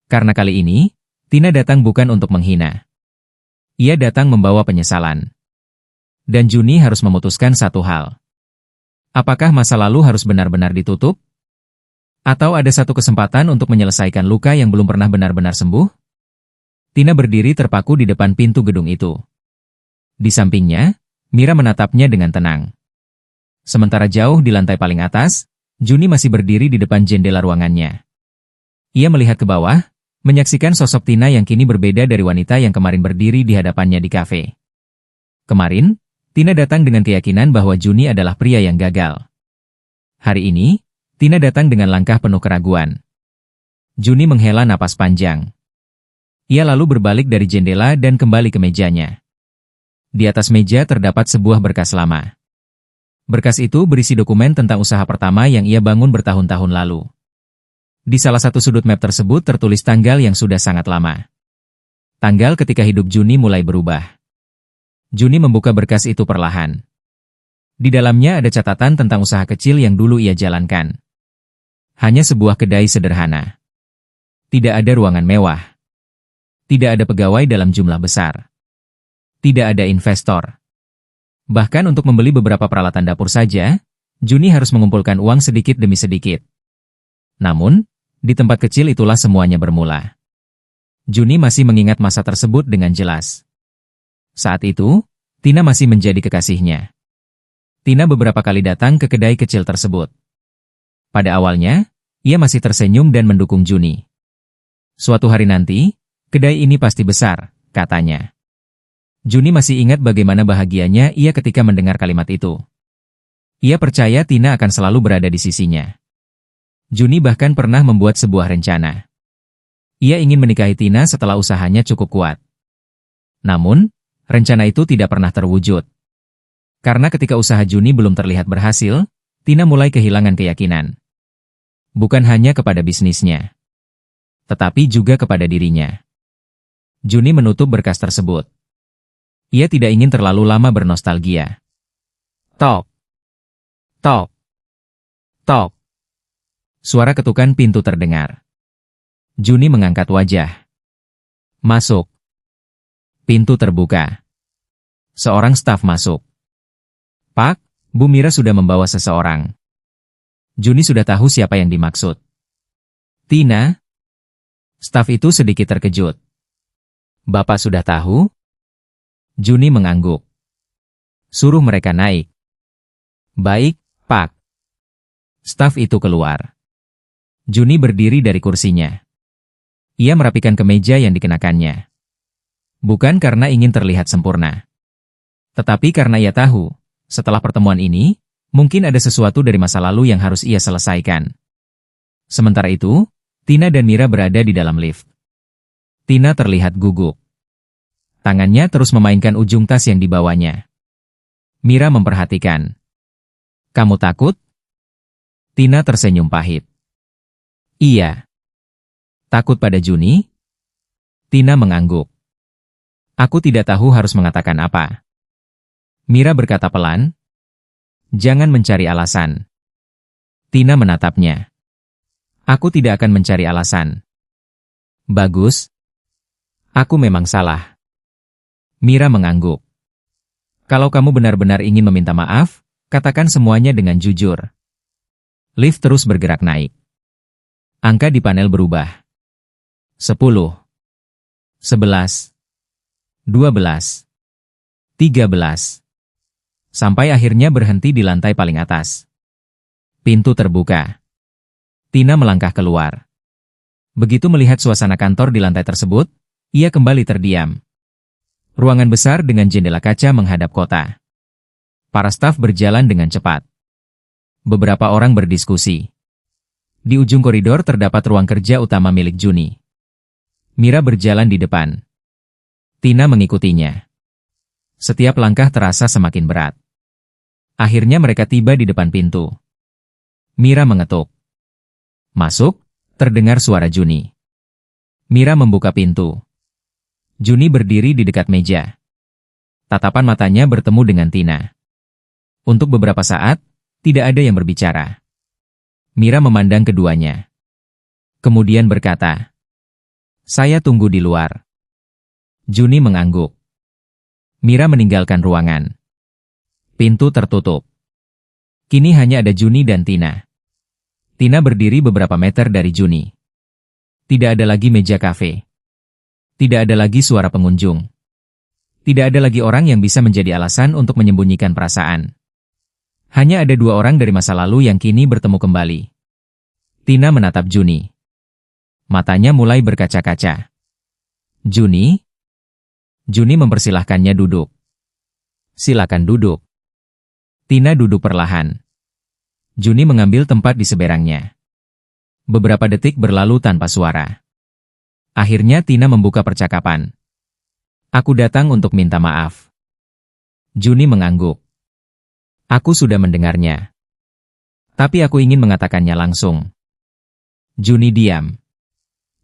Karena kali ini, Tina datang bukan untuk menghina. Ia datang membawa penyesalan. Dan Juni harus memutuskan satu hal. Apakah masa lalu harus benar-benar ditutup? Atau ada satu kesempatan untuk menyelesaikan luka yang belum pernah benar-benar sembuh? Tina berdiri terpaku di depan pintu gedung itu. Di sampingnya, Mira menatapnya dengan tenang. Sementara jauh di lantai paling atas, Juni masih berdiri di depan jendela ruangannya. Ia melihat ke bawah, menyaksikan sosok Tina yang kini berbeda dari wanita yang kemarin berdiri di hadapannya di kafe. Kemarin, Tina datang dengan keyakinan bahwa Juni adalah pria yang gagal. Hari ini, Tina datang dengan langkah penuh keraguan. Juni menghela napas panjang. Ia lalu berbalik dari jendela dan kembali ke mejanya. Di atas meja terdapat sebuah berkas lama. Berkas itu berisi dokumen tentang usaha pertama yang ia bangun bertahun-tahun lalu. Di salah satu sudut map tersebut tertulis tanggal yang sudah sangat lama. Tanggal ketika hidup Juni mulai berubah. Juni membuka berkas itu perlahan. Di dalamnya ada catatan tentang usaha kecil yang dulu ia jalankan. Hanya sebuah kedai sederhana. Tidak ada ruangan mewah. Tidak ada pegawai dalam jumlah besar. Tidak ada investor. Bahkan untuk membeli beberapa peralatan dapur saja, Juni harus mengumpulkan uang sedikit demi sedikit. Namun, di tempat kecil itulah semuanya bermula. Juni masih mengingat masa tersebut dengan jelas. Saat itu, Tina masih menjadi kekasihnya. Tina beberapa kali datang ke kedai kecil tersebut. Pada awalnya, ia masih tersenyum dan mendukung Juni. Suatu hari nanti, kedai ini pasti besar, katanya. Juni masih ingat bagaimana bahagianya ia ketika mendengar kalimat itu. Ia percaya Tina akan selalu berada di sisinya. Juni bahkan pernah membuat sebuah rencana. Ia ingin menikahi Tina setelah usahanya cukup kuat. Namun, rencana itu tidak pernah terwujud. Karena ketika usaha Juni belum terlihat berhasil, Tina mulai kehilangan keyakinan. Bukan hanya kepada bisnisnya, tetapi juga kepada dirinya. Juni menutup berkas tersebut. Ia tidak ingin terlalu lama bernostalgia. Tok. Tok. Tok. Suara ketukan pintu terdengar. Juni mengangkat wajah. Masuk. Pintu terbuka. Seorang staf masuk. Pak, Bu Mira sudah membawa seseorang. Juni sudah tahu siapa yang dimaksud. Tina? Staf itu sedikit terkejut. Bapak sudah tahu? Juni mengangguk. Suruh mereka naik. Baik, Pak. Staf itu keluar. Juni berdiri dari kursinya. Ia merapikan kemeja yang dikenakannya. Bukan karena ingin terlihat sempurna. Tetapi karena ia tahu, setelah pertemuan ini, mungkin ada sesuatu dari masa lalu yang harus ia selesaikan. Sementara itu, Tina dan Mira berada di dalam lift. Tina terlihat gugup. Tangannya terus memainkan ujung tas yang dibawanya. Mira memperhatikan. Kamu takut? Tina tersenyum pahit. Iya. Takut pada Juni? Tina mengangguk. Aku tidak tahu harus mengatakan apa. Mira berkata pelan. Jangan mencari alasan. Tina menatapnya. Aku tidak akan mencari alasan. Bagus. Aku memang salah. Mira mengangguk. Kalau kamu benar-benar ingin meminta maaf, katakan semuanya dengan jujur. Lift terus bergerak naik. Angka di panel berubah. 10, 11, 12, 13. Sampai akhirnya berhenti di lantai paling atas. Pintu terbuka. Tina melangkah keluar. Begitu melihat suasana kantor di lantai tersebut, ia kembali terdiam. Ruangan besar dengan jendela kaca menghadap kota. Para staf berjalan dengan cepat. Beberapa orang berdiskusi. Di ujung koridor terdapat ruang kerja utama milik Juni. Mira berjalan di depan. Tina mengikutinya. Setiap langkah terasa semakin berat. Akhirnya mereka tiba di depan pintu. Mira mengetuk. Masuk, terdengar suara Juni. Mira membuka pintu. Juni berdiri di dekat meja. Tatapan matanya bertemu dengan Tina. Untuk beberapa saat, tidak ada yang berbicara. Mira memandang keduanya. Kemudian berkata, saya tunggu di luar. Juni mengangguk. Mira meninggalkan ruangan. Pintu tertutup. Kini hanya ada Juni dan Tina. Tina berdiri beberapa meter dari Juni. Tidak ada lagi meja kafe. Tidak ada lagi suara pengunjung. Tidak ada lagi orang yang bisa menjadi alasan untuk menyembunyikan perasaan. Hanya ada dua orang dari masa lalu yang kini bertemu kembali. Tina menatap Juni. Matanya mulai berkaca-kaca. Juni? Juni mempersilahkannya duduk. Silakan duduk. Tina duduk perlahan. Juni mengambil tempat di seberangnya. Beberapa detik berlalu tanpa suara. Akhirnya Tina membuka percakapan. Aku datang untuk minta maaf. Juni mengangguk. Aku sudah mendengarnya. Tapi aku ingin mengatakannya langsung. Juni diam.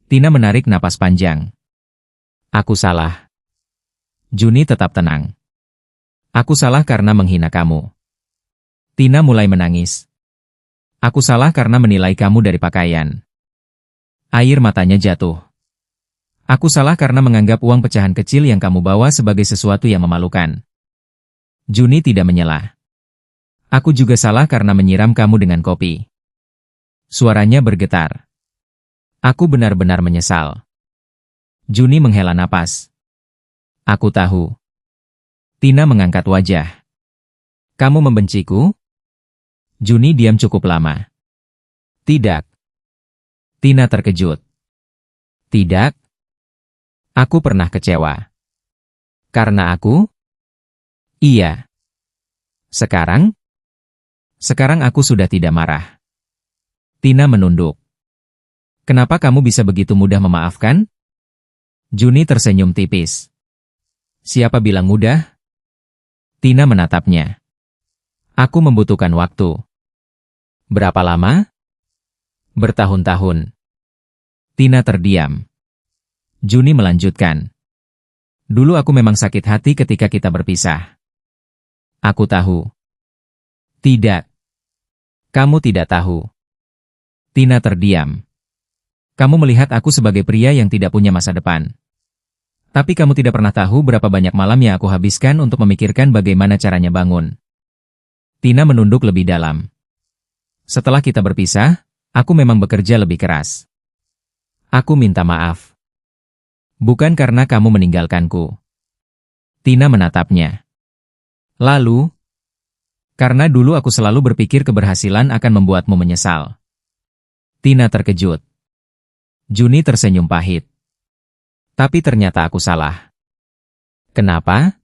Tina menarik napas panjang. Aku salah. Juni tetap tenang. Aku salah karena menghina kamu. Tina mulai menangis. Aku salah karena menilai kamu dari pakaian. Air matanya jatuh. Aku salah karena menganggap uang pecahan kecil yang kamu bawa sebagai sesuatu yang memalukan. Juni tidak menyela. Aku juga salah karena menyiram kamu dengan kopi. Suaranya bergetar. Aku benar-benar menyesal. Juni menghela napas. Aku tahu. Tina mengangkat wajah. Kamu membenciku? Juni diam cukup lama. Tidak. Tina terkejut. Tidak. Aku pernah kecewa. Karena aku? Iya. Sekarang? Sekarang aku sudah tidak marah. Tina menunduk. Kenapa kamu bisa begitu mudah memaafkan? Juni tersenyum tipis. Siapa bilang mudah? Tina menatapnya. Aku membutuhkan waktu. Berapa lama? Bertahun-tahun. Tina terdiam. Juni melanjutkan. Dulu aku memang sakit hati ketika kita berpisah. Aku tahu. Tidak. Kamu tidak tahu. Tina terdiam. Kamu melihat aku sebagai pria yang tidak punya masa depan. Tapi kamu tidak pernah tahu berapa banyak malam yang aku habiskan untuk memikirkan bagaimana caranya bangun. Tina menunduk lebih dalam. Setelah kita berpisah, aku memang bekerja lebih keras. Aku minta maaf. Bukan karena kamu meninggalkanku. Tina menatapnya. Lalu, karena dulu aku selalu berpikir keberhasilan akan membuatmu menyesal. Tina terkejut. Juni tersenyum pahit. Tapi ternyata aku salah. Kenapa?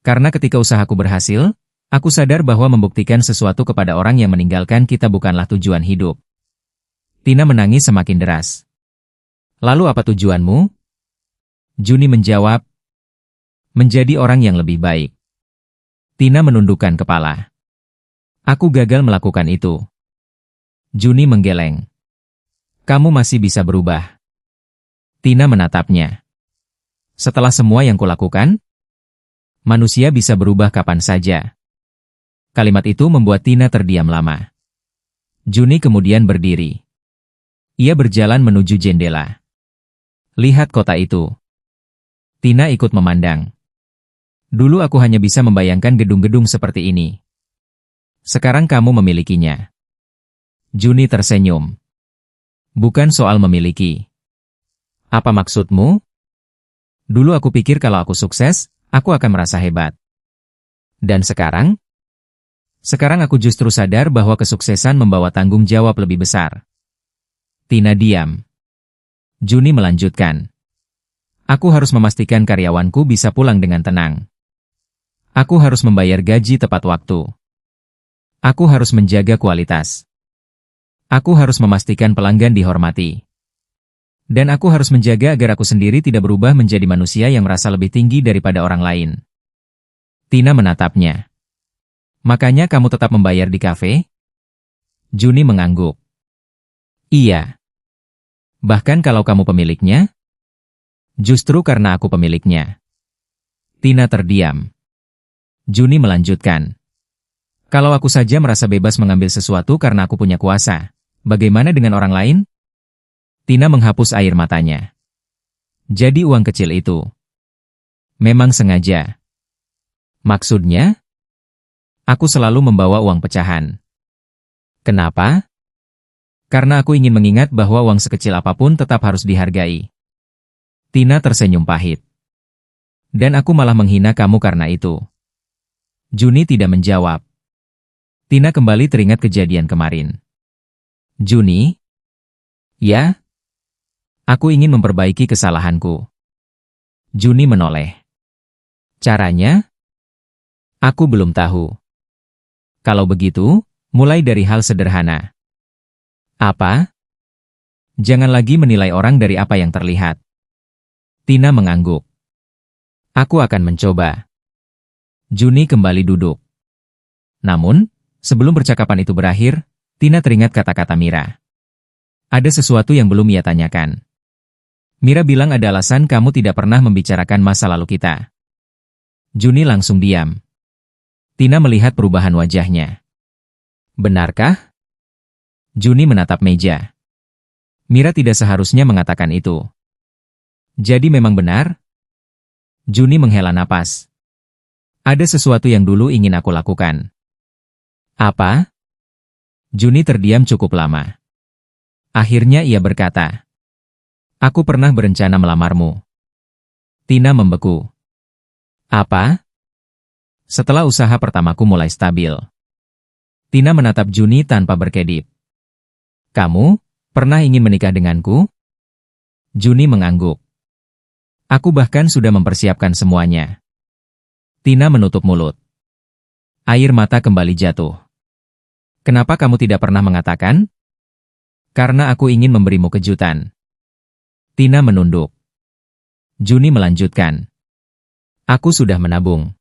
Karena ketika usahaku berhasil, aku sadar bahwa membuktikan sesuatu kepada orang yang meninggalkan kita bukanlah tujuan hidup. Tina menangis semakin deras. Lalu apa tujuanmu? Juni menjawab, menjadi orang yang lebih baik. Tina menundukkan kepala. Aku gagal melakukan itu. Juni menggeleng. Kamu masih bisa berubah. Tina menatapnya. Setelah semua yang kulakukan, manusia bisa berubah kapan saja. Kalimat itu membuat Tina terdiam lama. Juni kemudian berdiri. Ia berjalan menuju jendela. Lihat kota itu. Tina ikut memandang. Dulu aku hanya bisa membayangkan gedung-gedung seperti ini. Sekarang kamu memilikinya. Juni tersenyum. Bukan soal memiliki. Apa maksudmu? Dulu aku pikir kalau aku sukses, aku akan merasa hebat. Dan sekarang? Sekarang aku justru sadar bahwa kesuksesan membawa tanggung jawab lebih besar. Tina diam. Juni melanjutkan. Aku harus memastikan karyawanku bisa pulang dengan tenang. Aku harus membayar gaji tepat waktu. Aku harus menjaga kualitas. Aku harus memastikan pelanggan dihormati. Dan aku harus menjaga agar aku sendiri tidak berubah menjadi manusia yang merasa lebih tinggi daripada orang lain. Tina menatapnya. Makanya kamu tetap membayar di kafe? Juni mengangguk. Iya. Bahkan kalau kamu pemiliknya? Justru karena aku pemiliknya. Tina terdiam. Juni melanjutkan. Kalau aku saja merasa bebas mengambil sesuatu karena aku punya kuasa, bagaimana dengan orang lain? Tina menghapus air matanya. Jadi uang kecil itu memang sengaja. Maksudnya? Aku selalu membawa uang pecahan. Kenapa? Karena aku ingin mengingat bahwa uang sekecil apapun tetap harus dihargai. Tina tersenyum pahit. Dan aku malah menghina kamu karena itu. Juni tidak menjawab. Tina kembali teringat kejadian kemarin. Juni? Ya? Aku ingin memperbaiki kesalahanku. Juni menoleh. Caranya? Aku belum tahu. Kalau begitu, mulai dari hal sederhana. Apa? Jangan lagi menilai orang dari apa yang terlihat. Tina mengangguk. Aku akan mencoba. Juni kembali duduk. Namun, sebelum percakapan itu berakhir, Tina teringat kata-kata Mira. Ada sesuatu yang belum ia tanyakan. Mira bilang ada alasan kamu tidak pernah membicarakan masa lalu kita. Juni langsung diam. Tina melihat perubahan wajahnya. Benarkah? Juni menatap meja. Mira tidak seharusnya mengatakan itu. Jadi memang benar? Juni menghela napas. Ada sesuatu yang dulu ingin aku lakukan. Apa? Juni terdiam cukup lama. Akhirnya ia berkata, "Aku pernah berencana melamarmu." Tina membeku. "Apa?" Setelah usaha pertamaku mulai stabil. Tina menatap Juni tanpa berkedip. "Kamu pernah ingin menikah denganku?" Juni mengangguk. "Aku bahkan sudah mempersiapkan semuanya." Tina menutup mulut. Air mata kembali jatuh. "Kenapa kamu tidak pernah mengatakan?" "Karena aku ingin memberimu kejutan." Tina menunduk. Juni melanjutkan. "Aku sudah menabung.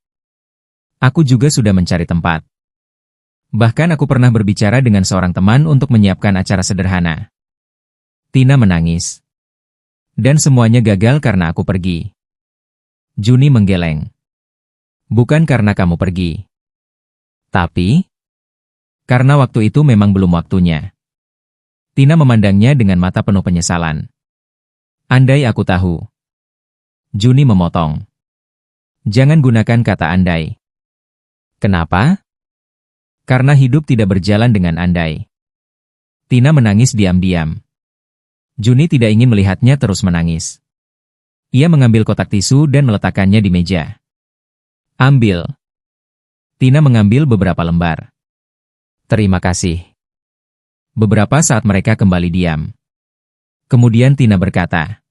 Aku juga sudah mencari tempat. Bahkan aku pernah berbicara dengan seorang teman untuk menyiapkan acara sederhana." Tina menangis. "Dan semuanya gagal karena aku pergi." Juni menggeleng. "Bukan karena kamu pergi. Tapi, karena waktu itu memang belum waktunya." Tina memandangnya dengan mata penuh penyesalan. "Andai aku tahu." Juni memotong. "Jangan gunakan kata andai." "Kenapa?" "Karena hidup tidak berjalan dengan andai." Tina menangis diam-diam. Juni tidak ingin melihatnya terus menangis. Ia mengambil kotak tisu dan meletakkannya di meja. "Ambil." Tina mengambil beberapa lembar. "Terima kasih." Beberapa saat mereka kembali diam. Kemudian Tina berkata,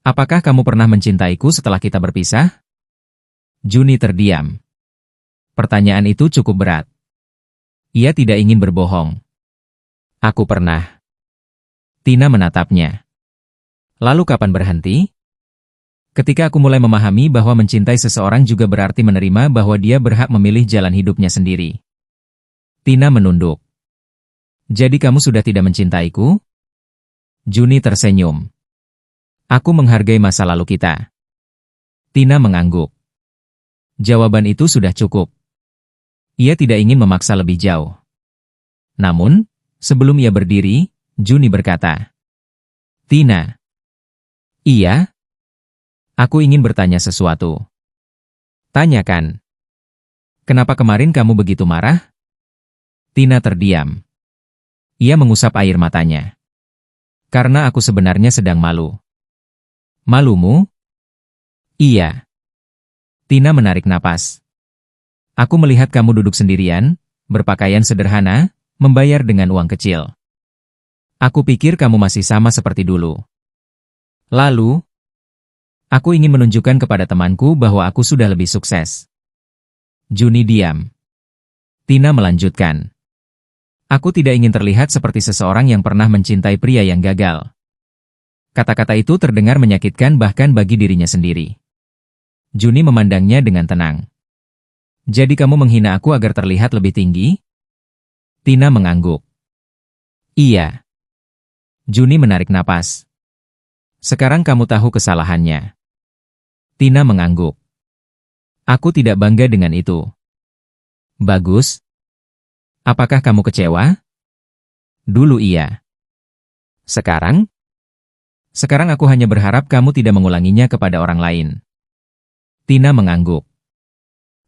"Apakah kamu pernah mencintaiku setelah kita berpisah?" Juni terdiam. Pertanyaan itu cukup berat. Ia tidak ingin berbohong. "Aku pernah." Tina menatapnya. "Lalu kapan berhenti?" "Ketika aku mulai memahami bahwa mencintai seseorang juga berarti menerima bahwa dia berhak memilih jalan hidupnya sendiri." Tina menunduk. "Jadi kamu sudah tidak mencintaiku?" Juni tersenyum. "Aku menghargai masa lalu kita." Tina mengangguk. Jawaban itu sudah cukup. Ia tidak ingin memaksa lebih jauh. Namun, sebelum ia berdiri, Juni berkata, "Tina." "Iya?" "Aku ingin bertanya sesuatu." "Tanyakan." "Kenapa kemarin kamu begitu marah?" Tina terdiam. Ia mengusap air matanya. "Karena aku sebenarnya sedang malu." "Malumu?" "Iya." Tina menarik napas. "Aku melihat kamu duduk sendirian, berpakaian sederhana, membayar dengan uang kecil. Aku pikir kamu masih sama seperti dulu. Lalu, aku ingin menunjukkan kepada temanku bahwa aku sudah lebih sukses." Juni diam. Tina melanjutkan. "Aku tidak ingin terlihat seperti seseorang yang pernah mencintai pria yang gagal." Kata-kata itu terdengar menyakitkan bahkan bagi dirinya sendiri. Juni memandangnya dengan tenang. "Jadi kamu menghina aku agar terlihat lebih tinggi?" Tina mengangguk. "Iya." Juni menarik napas. "Sekarang kamu tahu kesalahannya." Tina mengangguk. "Aku tidak bangga dengan itu." "Bagus. Apakah kamu kecewa?" "Dulu iya." "Sekarang?" "Sekarang aku hanya berharap kamu tidak mengulanginya kepada orang lain." Tina mengangguk.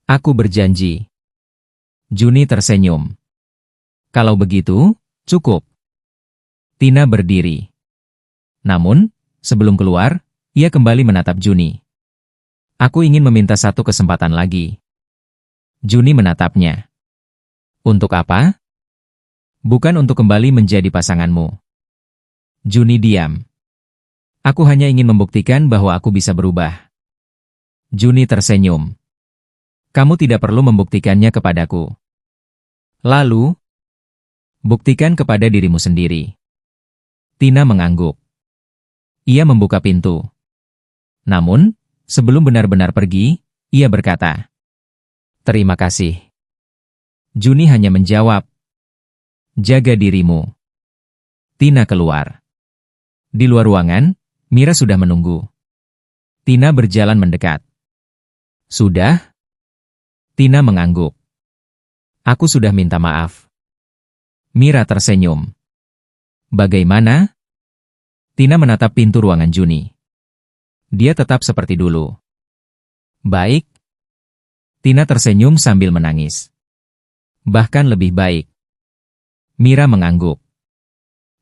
"Aku berjanji." Juni tersenyum. "Kalau begitu, cukup." Tina berdiri. Namun, sebelum keluar, ia kembali menatap Juni. "Aku ingin meminta satu kesempatan lagi." Juni menatapnya. "Untuk apa?" "Bukan untuk kembali menjadi pasanganmu." Juni diam. "Aku hanya ingin membuktikan bahwa aku bisa berubah." Juni tersenyum. "Kamu tidak perlu membuktikannya kepadaku." "Lalu, buktikan kepada dirimu sendiri." Tina mengangguk. Ia membuka pintu. Namun, sebelum benar-benar pergi, ia berkata, "Terima kasih." Juni hanya menjawab, "Jaga dirimu." Tina keluar. Di luar ruangan, Mira sudah menunggu. Tina berjalan mendekat. "Sudah?" Tina mengangguk. "Aku sudah minta maaf." Mira tersenyum. "Bagaimana?" Tina menatap pintu ruangan Juni. Dia tetap seperti dulu. "Baik." Tina tersenyum sambil menangis. "Bahkan lebih baik." Mira mengangguk.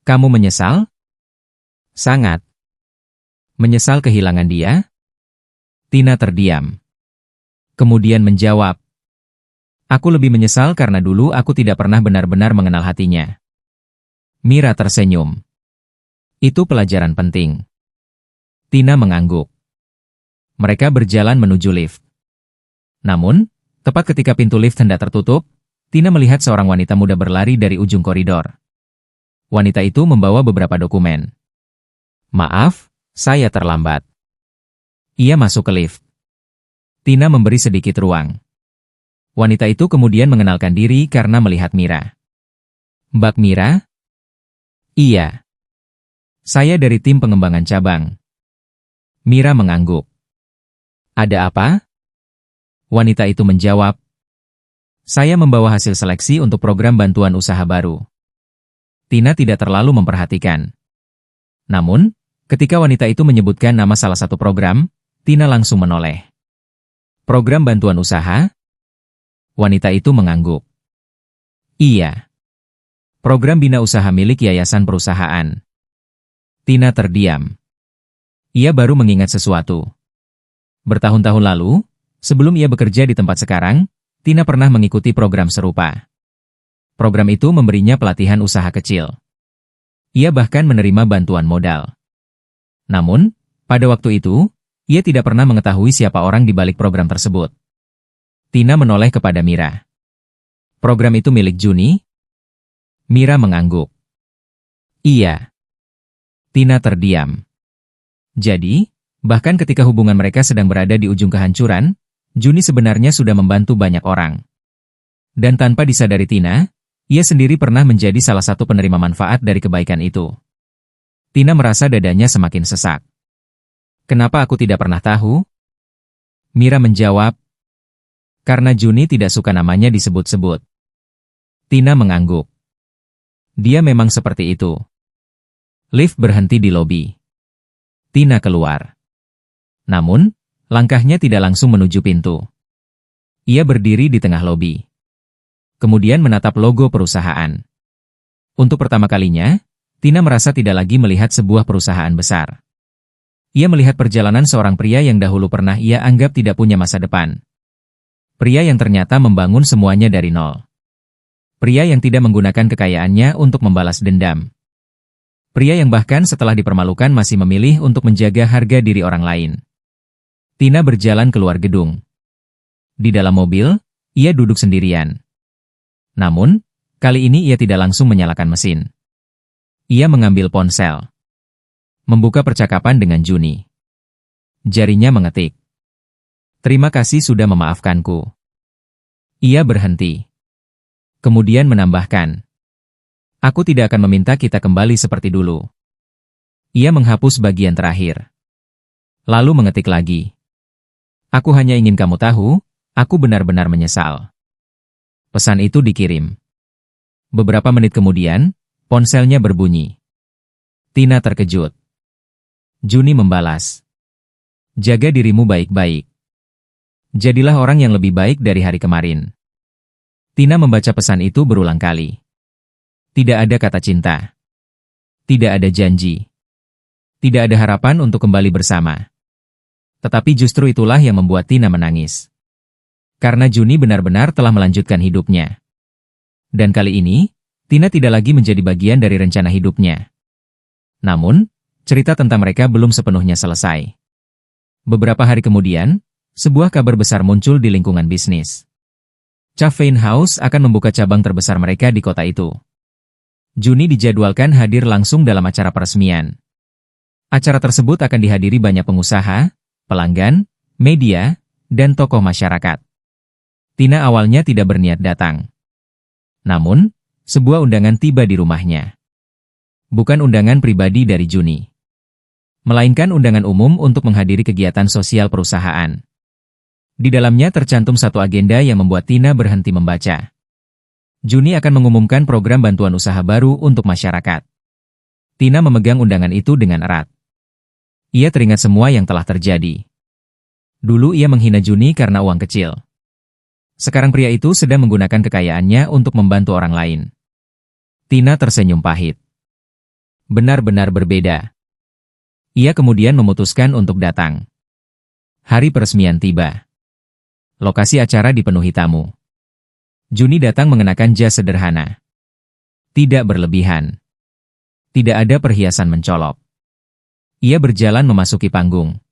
Kamu menyesal? Sangat. Menyesal kehilangan dia? Tina terdiam. Kemudian menjawab, aku lebih menyesal karena dulu aku tidak pernah benar-benar mengenal hatinya. Mira tersenyum. Itu pelajaran penting. Tina mengangguk. Mereka berjalan menuju lift. Namun, tepat ketika pintu lift hendak tertutup, Tina melihat seorang wanita muda berlari dari ujung koridor. Wanita itu membawa beberapa dokumen. Maaf, saya terlambat. Ia masuk ke lift. Tina memberi sedikit ruang. Wanita itu kemudian mengenalkan diri karena melihat Mira. Mbak Mira? Iya. Saya dari tim pengembangan cabang. Mira mengangguk. Ada apa? Wanita itu menjawab, saya membawa hasil seleksi untuk program bantuan usaha baru. Tina tidak terlalu memperhatikan. Namun, ketika wanita itu menyebutkan nama salah satu program, Tina langsung menoleh. Program bantuan usaha? Wanita itu mengangguk. Iya. Program bina usaha milik yayasan perusahaan. Tina terdiam. Ia baru mengingat sesuatu. Bertahun-tahun lalu, sebelum ia bekerja di tempat sekarang, Tina pernah mengikuti program serupa. Program itu memberinya pelatihan usaha kecil. Ia bahkan menerima bantuan modal. Namun, pada waktu itu, ia tidak pernah mengetahui siapa orang di balik program tersebut. Tina menoleh kepada Mira. Program itu milik Juni? Mira mengangguk. Iya. Tina terdiam. Jadi, bahkan ketika hubungan mereka sedang berada di ujung kehancuran, Juni sebenarnya sudah membantu banyak orang. Dan tanpa disadari Tina, ia sendiri pernah menjadi salah satu penerima manfaat dari kebaikan itu. Tina merasa dadanya semakin sesak. Kenapa aku tidak pernah tahu? Mira menjawab, karena Juni tidak suka namanya disebut-sebut. Tina mengangguk. Dia memang seperti itu. Lift berhenti di lobi. Tina keluar. Namun, langkahnya tidak langsung menuju pintu. Ia berdiri di tengah lobi. Kemudian menatap logo perusahaan. Untuk pertama kalinya, Tina merasa tidak lagi melihat sebuah perusahaan besar. Ia melihat perjalanan seorang pria yang dahulu pernah ia anggap tidak punya masa depan. Pria yang ternyata membangun semuanya dari nol. Pria yang tidak menggunakan kekayaannya untuk membalas dendam. Pria yang bahkan setelah dipermalukan masih memilih untuk menjaga harga diri orang lain. Tina berjalan keluar gedung. Di dalam mobil, ia duduk sendirian. Namun, kali ini ia tidak langsung menyalakan mesin. Ia mengambil ponsel. Membuka percakapan dengan Juni. Jarinya mengetik. Terima kasih sudah memaafkanku. Ia berhenti. Kemudian menambahkan. Aku tidak akan meminta kita kembali seperti dulu. Ia menghapus bagian terakhir. Lalu mengetik lagi. Aku hanya ingin kamu tahu, aku benar-benar menyesal. Pesan itu dikirim. Beberapa menit kemudian, ponselnya berbunyi. Tina terkejut. Juni membalas. Jaga dirimu baik-baik. Jadilah orang yang lebih baik dari hari kemarin. Tina membaca pesan itu berulang kali. Tidak ada kata cinta. Tidak ada janji. Tidak ada harapan untuk kembali bersama. Tetapi justru itulah yang membuat Tina menangis. Karena Juni benar-benar telah melanjutkan hidupnya. Dan kali ini, Tina tidak lagi menjadi bagian dari rencana hidupnya. Namun, cerita tentang mereka belum sepenuhnya selesai. Beberapa hari kemudian, sebuah kabar besar muncul di lingkungan bisnis. Caffeine House akan membuka cabang terbesar mereka di kota itu. Juni dijadwalkan hadir langsung dalam acara peresmian. Acara tersebut akan dihadiri banyak pengusaha, pelanggan, media, dan tokoh masyarakat. Tina awalnya tidak berniat datang. Namun, sebuah undangan tiba di rumahnya. Bukan undangan pribadi dari Juni, melainkan undangan umum untuk menghadiri kegiatan sosial perusahaan. Di dalamnya tercantum satu agenda yang membuat Tina berhenti membaca. Juni akan mengumumkan program bantuan usaha baru untuk masyarakat. Tina memegang undangan itu dengan erat. Ia teringat semua yang telah terjadi. Dulu ia menghina Juni karena uang kecil. Sekarang pria itu sedang menggunakan kekayaannya untuk membantu orang lain. Tina tersenyum pahit. Benar-benar berbeda. Ia kemudian memutuskan untuk datang. Hari peresmian tiba. Lokasi acara dipenuhi tamu. Juni datang mengenakan jas sederhana. Tidak berlebihan. Tidak ada perhiasan mencolok. Ia berjalan memasuki panggung.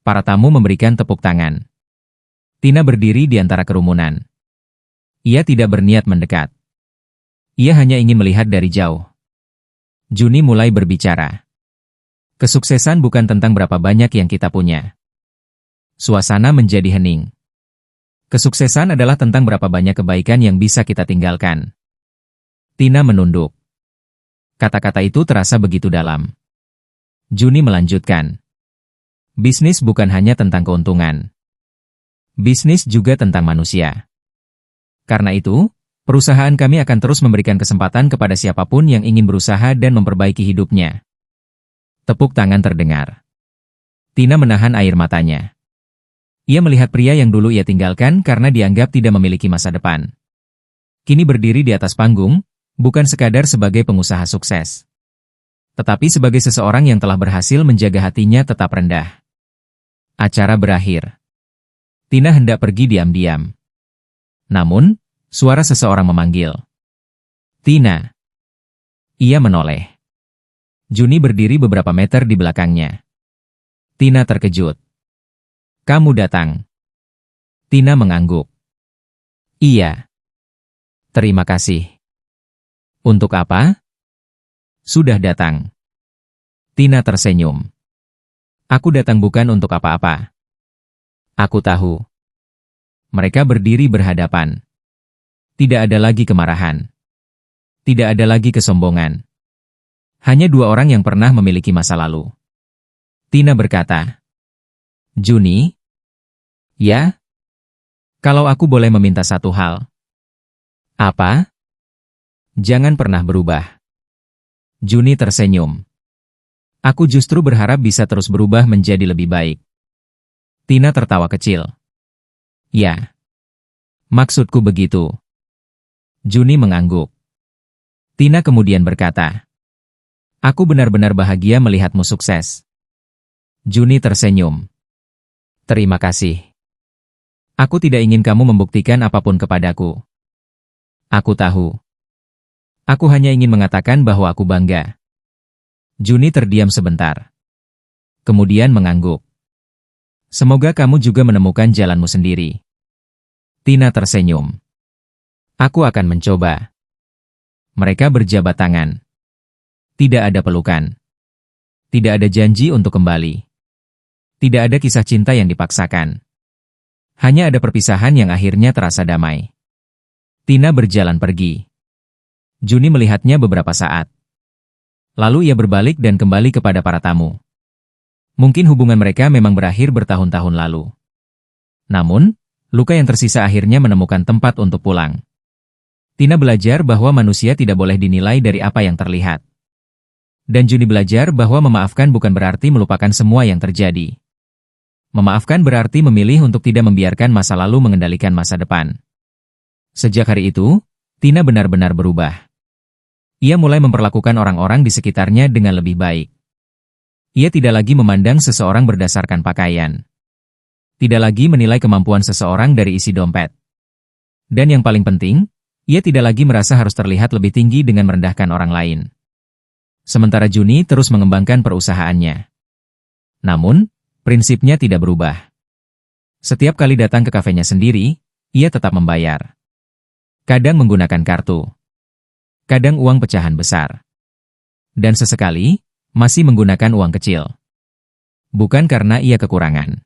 Para tamu memberikan tepuk tangan. Tina berdiri di antara kerumunan. Ia tidak berniat mendekat. Ia hanya ingin melihat dari jauh. Juni mulai berbicara. Kesuksesan bukan tentang berapa banyak yang kita punya. Suasana menjadi hening. Kesuksesan adalah tentang berapa banyak kebaikan yang bisa kita tinggalkan. Tina menunduk. Kata-kata itu terasa begitu dalam. Juni melanjutkan. Bisnis bukan hanya tentang keuntungan. Bisnis juga tentang manusia. Karena itu, perusahaan kami akan terus memberikan kesempatan kepada siapapun yang ingin berusaha dan memperbaiki hidupnya. Tepuk tangan terdengar. Tina menahan air matanya. Ia melihat pria yang dulu ia tinggalkan karena dianggap tidak memiliki masa depan. Kini berdiri di atas panggung, bukan sekadar sebagai pengusaha sukses, tetapi sebagai seseorang yang telah berhasil menjaga hatinya tetap rendah. Acara berakhir. Tina hendak pergi diam-diam. Namun, suara seseorang memanggil. Tina. Ia menoleh. Juni berdiri beberapa meter di belakangnya. Tina terkejut. Kamu datang. Tina mengangguk. Iya. Terima kasih. Untuk apa? Sudah datang. Tina tersenyum. Aku datang bukan untuk apa-apa. Aku tahu. Mereka berdiri berhadapan. Tidak ada lagi kemarahan. Tidak ada lagi kesombongan. Hanya dua orang yang pernah memiliki masa lalu. Tina berkata, Juni? Ya? Kalau aku boleh meminta satu hal. Apa? Jangan pernah berubah. Juni tersenyum. Aku justru berharap bisa terus berubah menjadi lebih baik. Tina tertawa kecil. Ya. Maksudku begitu. Juni mengangguk. Tina kemudian berkata, Aku benar-benar bahagia melihatmu sukses. Juni tersenyum. Terima kasih. Aku tidak ingin kamu membuktikan apapun kepadaku. Aku tahu. Aku hanya ingin mengatakan bahwa aku bangga. Juni terdiam sebentar. Kemudian mengangguk. Semoga kamu juga menemukan jalanmu sendiri. Tina tersenyum. Aku akan mencoba. Mereka berjabat tangan. Tidak ada pelukan. Tidak ada janji untuk kembali. Tidak ada kisah cinta yang dipaksakan. Hanya ada perpisahan yang akhirnya terasa damai. Tina berjalan pergi. Juni melihatnya beberapa saat. Lalu ia berbalik dan kembali kepada para tamu. Mungkin hubungan mereka memang berakhir bertahun-tahun lalu. Namun, luka yang tersisa akhirnya menemukan tempat untuk pulang. Tina belajar bahwa manusia tidak boleh dinilai dari apa yang terlihat. Dan Juni belajar bahwa memaafkan bukan berarti melupakan semua yang terjadi. Memaafkan berarti memilih untuk tidak membiarkan masa lalu mengendalikan masa depan. Sejak hari itu, Tina benar-benar berubah. Ia mulai memperlakukan orang-orang di sekitarnya dengan lebih baik. Ia tidak lagi memandang seseorang berdasarkan pakaian. Tidak lagi menilai kemampuan seseorang dari isi dompet. Dan yang paling penting, ia tidak lagi merasa harus terlihat lebih tinggi dengan merendahkan orang lain. Sementara Juni terus mengembangkan perusahaannya. Namun, prinsipnya tidak berubah. Setiap kali datang ke kafenya sendiri, ia tetap membayar. Kadang menggunakan kartu. Kadang uang pecahan besar. Dan sesekali, masih menggunakan uang kecil. Bukan karena ia kekurangan.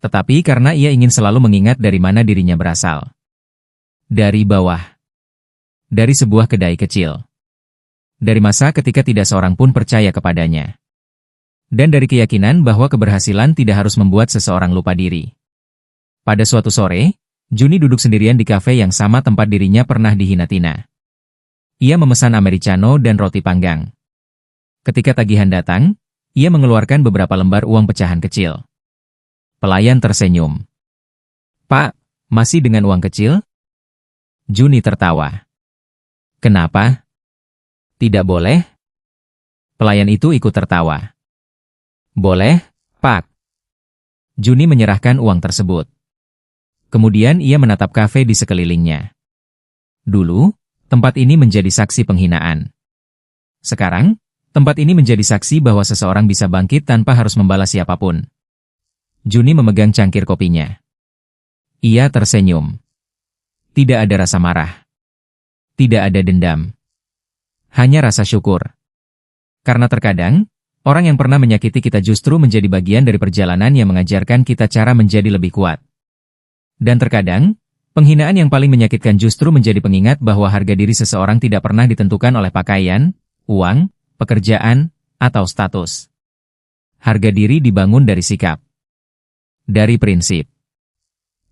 Tetapi karena ia ingin selalu mengingat dari mana dirinya berasal. Dari bawah. Dari sebuah kedai kecil. Dari masa ketika tidak seorang pun percaya kepadanya. Dan dari keyakinan bahwa keberhasilan tidak harus membuat seseorang lupa diri. Pada suatu sore, Juni duduk sendirian di kafe yang sama tempat dirinya pernah dihina Tina. Ia memesan americano dan roti panggang. Ketika tagihan datang, ia mengeluarkan beberapa lembar uang pecahan kecil. Pelayan tersenyum. Pak, masih dengan uang kecil? Juni tertawa. Kenapa? Tidak boleh? Pelayan itu ikut tertawa. Boleh, Pak. Juni menyerahkan uang tersebut. Kemudian ia menatap kafe di sekelilingnya. Dulu, tempat ini menjadi saksi penghinaan. Sekarang, tempat ini menjadi saksi bahwa seseorang bisa bangkit tanpa harus membalas siapapun. Juni memegang cangkir kopinya. Ia tersenyum. Tidak ada rasa marah. Tidak ada dendam. Hanya rasa syukur. Karena terkadang, orang yang pernah menyakiti kita justru menjadi bagian dari perjalanan yang mengajarkan kita cara menjadi lebih kuat. Dan terkadang, penghinaan yang paling menyakitkan justru menjadi pengingat bahwa harga diri seseorang tidak pernah ditentukan oleh pakaian, uang, pekerjaan, atau status. Harga diri dibangun dari sikap. Dari prinsip.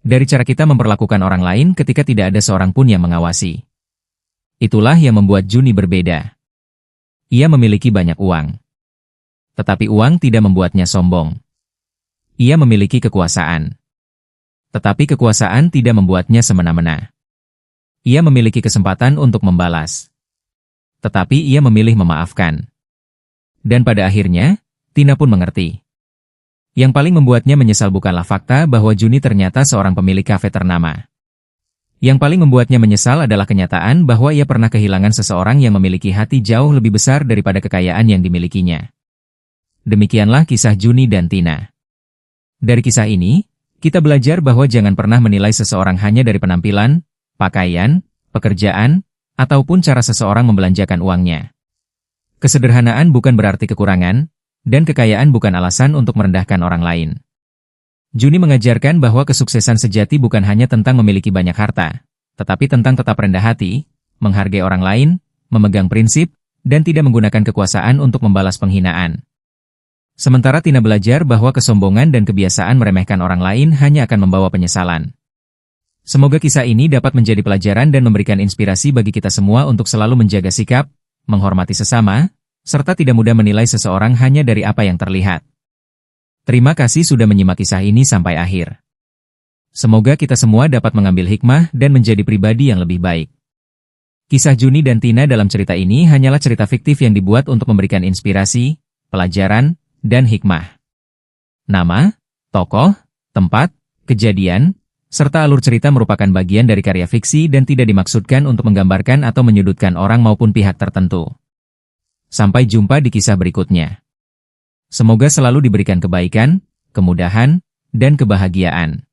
Dari cara kita memperlakukan orang lain ketika tidak ada seorang pun yang mengawasi. Itulah yang membuat Juni berbeda. Ia memiliki banyak uang. Tetapi uang tidak membuatnya sombong. Ia memiliki kekuasaan. Tetapi kekuasaan tidak membuatnya semena-mena. Ia memiliki kesempatan untuk membalas. Tetapi ia memilih memaafkan. Dan pada akhirnya, Tina pun mengerti. Yang paling membuatnya menyesal bukanlah fakta bahwa Juni ternyata seorang pemilik kafe ternama. Yang paling membuatnya menyesal adalah kenyataan bahwa ia pernah kehilangan seseorang yang memiliki hati jauh lebih besar daripada kekayaan yang dimilikinya. Demikianlah kisah Juni dan Tina. Dari kisah ini, kita belajar bahwa jangan pernah menilai seseorang hanya dari penampilan, pakaian, pekerjaan, ataupun cara seseorang membelanjakan uangnya. Kesederhanaan bukan berarti kekurangan, dan kekayaan bukan alasan untuk merendahkan orang lain. Juni mengajarkan bahwa kesuksesan sejati bukan hanya tentang memiliki banyak harta, tetapi tentang tetap rendah hati, menghargai orang lain, memegang prinsip, dan tidak menggunakan kekuasaan untuk membalas penghinaan. Sementara Tina belajar bahwa kesombongan dan kebiasaan meremehkan orang lain hanya akan membawa penyesalan. Semoga kisah ini dapat menjadi pelajaran dan memberikan inspirasi bagi kita semua untuk selalu menjaga sikap, menghormati sesama, serta tidak mudah menilai seseorang hanya dari apa yang terlihat. Terima kasih sudah menyimak kisah ini sampai akhir. Semoga kita semua dapat mengambil hikmah dan menjadi pribadi yang lebih baik. Kisah Juni dan Tina dalam cerita ini hanyalah cerita fiktif yang dibuat untuk memberikan inspirasi, pelajaran, dan hikmah. Nama, tokoh, tempat, kejadian, serta alur cerita merupakan bagian dari karya fiksi dan tidak dimaksudkan untuk menggambarkan atau menyudutkan orang maupun pihak tertentu. Sampai jumpa di kisah berikutnya. Semoga selalu diberikan kebaikan, kemudahan, dan kebahagiaan.